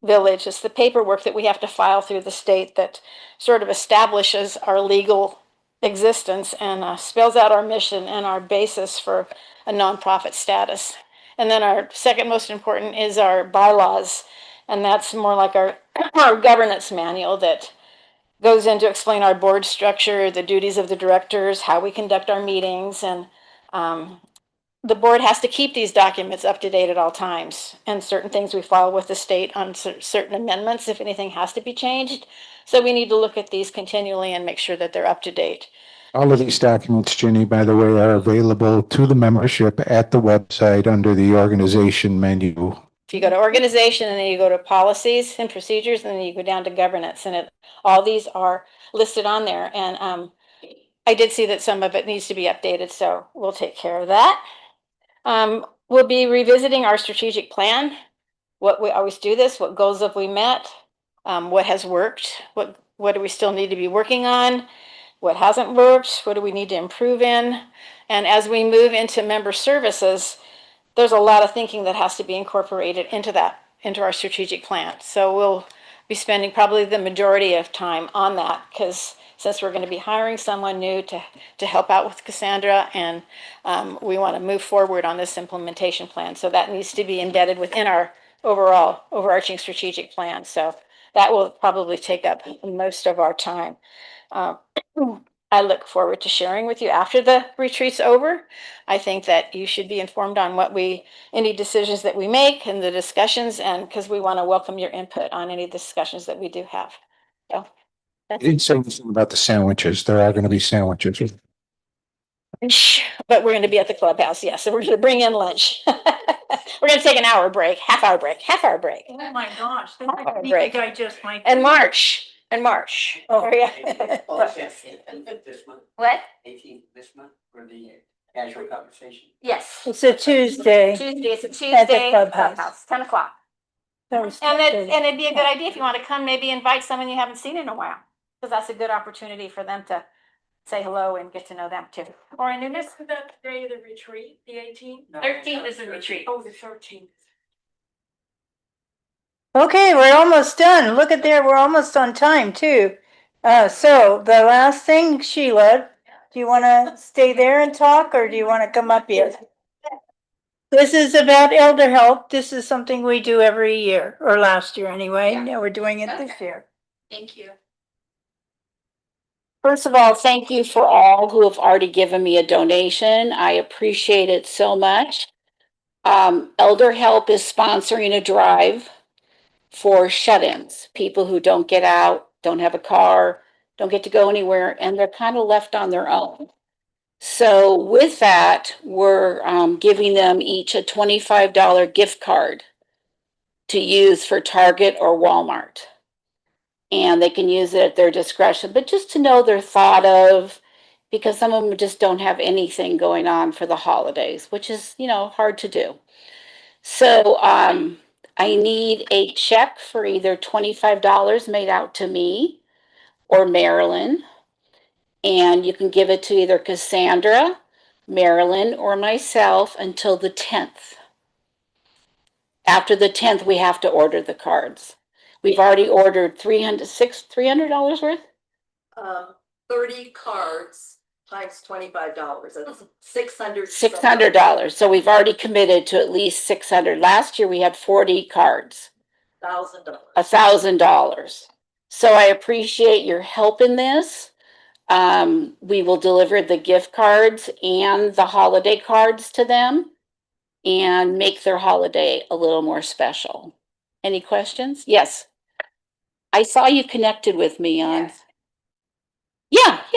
village. It's the paperwork that we have to file through the state that sort of establishes our legal existence and spells out our mission and our basis for a nonprofit status. And then our second most important is our bylaws, and that's more like our governance manual that goes in to explain our board structure, the duties of the directors, how we conduct our meetings, and the board has to keep these documents up to date at all times, and certain things we file with the state on certain amendments if anything has to be changed. So we need to look at these continually and make sure that they're up to date. All of these documents, Jenny, by the way, are available to the membership at the website under the organization menu. If you go to organization and then you go to policies and procedures, and then you go down to governance, and all these are listed on there. And I did see that some of it needs to be updated, so we'll take care of that. We'll be revisiting our strategic plan. What we always do this, what goals have we met? What has worked? What do we still need to be working on? What hasn't worked? What do we need to improve in? And as we move into member services, there's a lot of thinking that has to be incorporated into our strategic plan. So we'll be spending probably the majority of time on that, because since we're going to be hiring someone new to help out with Cassandra, and we want to move forward on this implementation plan. So that needs to be embedded within our overall overarching strategic plan. So that will probably take up most of our time. I look forward to sharing with you after the retreat's over. I think that you should be informed on any decisions that we make and the discussions, and because we want to welcome your input on any discussions that we do have. So You didn't say anything about the sandwiches. There are going to be sandwiches. but we're going to be at the clubhouse, yes. So we're going to bring in lunch. We're going to take an hour break, half hour break. Oh my gosh. Then I Half-hour need break. to digest my. In March. Oh. Yeah. This month, What? 18th this month for the casual conversation. Yes. It's a Tuesday. Tuesday, it's a At the Tuesday. clubhouse. 10 o'clock. That was And 10:30. it'd be a good idea if you want to come, maybe invite someone you haven't seen in a while, because that's a good opportunity for them to say hello and get to know them too. Or in newness. Is that the day of the retreat, the 18th? 13th is the retreat. Oh, the 13th. Okay, we're almost done. Look at there, we're almost on time too. So the last thing, Sheila, do you want to stay there and talk, or do you want to come up here? This is about elder help. This is something we do every year, or last year anyway. Now we're doing it this year. Thank you. First of all, thank you for all who have already given me a donation. I appreciate it so much. Elder Help is sponsoring a drive for shut-ins, people who don't get out, don't have a car, don't get to go anywhere, and they're kind of left on their own. So with that, we're giving them each a $25 gift card to use for Target or Walmart. And they can use it at their discretion, but just to know they're thought of, because some of them just don't have anything going on for the holidays, which is, hard to do. So I need a check for either $25 made out to me or Marilyn. And you can give it to either Cassandra, Marilyn, or myself until the 10th. After the 10th, we have to order the cards. We've already ordered $300 worth? 30 cards times $25. That's $600. $600. So we've already committed to at least 600. Last year we had 40 cards. $1,000. $1,000. So I appreciate your help in this. We will deliver the gift cards and the holiday cards to them and make their holiday a little more special. Any questions? Yes. I saw you connected with me on. Yes.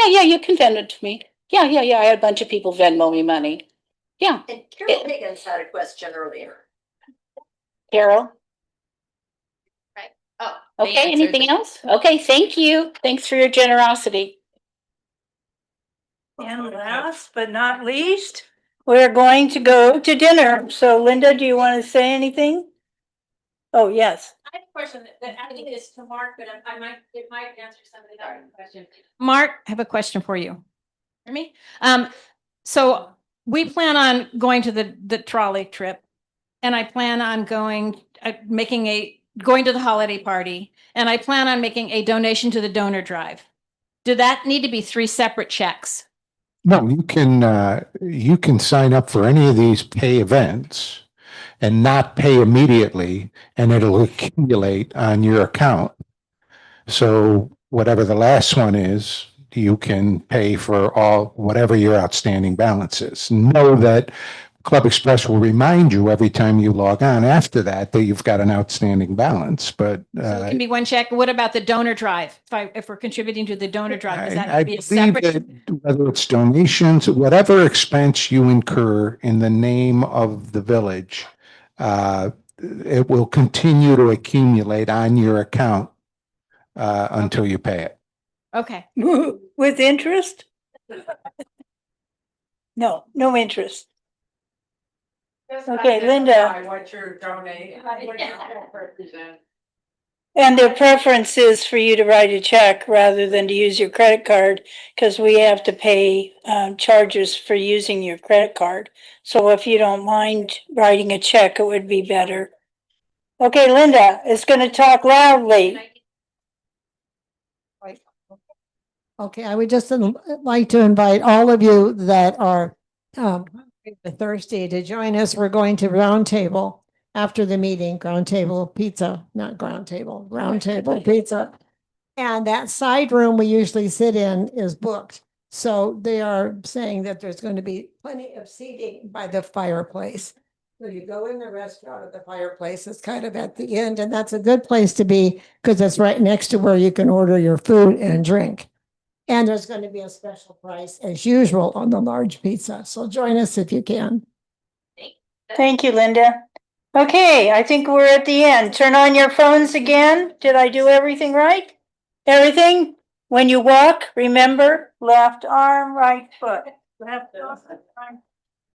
Yeah, you can Venmo it to me. Yeah. I had a bunch of people Venmo me money. Yeah. And Carol Higgins had a question earlier. Carol? Right. Oh. Okay, anything else? Okay, thank you. Thanks for your generosity. And last but not least, we're going to go to dinner. So Linda, do you want to say anything? Oh, yes. I have a question that I think is to Mark, but it might answer some of the other questions. Mark, I have a question for you. For me? So we plan on going to the trolley trip, and I plan on going to the holiday party, and I plan on making a donation to the donor drive. Do that need to be 3 separate checks? No, you can sign up for any of these pay events and not pay immediately, and it'll accumulate on your account. So whatever the last one is, you can pay for whatever your outstanding balance is. Know that Club Express will remind you every time you log on after that you've got an outstanding balance, but So it can be one check. What about the donor drive? If we're contributing to the donor drive, does that I be a believe separate? that whether it's donations, whatever expense you incur in the name of the village, it will continue to accumulate on your account until you pay it. Okay. With interest? No, no interest. Okay, Linda. What you're donating. And their preference is for you to write a check rather than to use your credit card, because we have to pay charges for using your credit card. So if you don't mind writing a check, it would be better. Okay, Linda is gonna talk loudly. Okay, I would just like to invite all of you that are thirsty to join us. We're going to Round Table after the meeting, Ground Table Pizza, not Ground Table, Round Table Pizza. And that side room we usually sit in is booked. So they are saying that there's going to be plenty of seating by the fireplace. So you go in the restaurant at the fireplace, it's kind of at the end, and that's a good place to be because it's right next to where you can order your food and drink. And there's going to be a special price as usual on the large pizza. So join us if you can. Thank you, Linda. Okay, I think we're at the end. Turn on your phones again. Did I do everything right? Everything? When you walk, remember, left arm, right foot. Left arm, right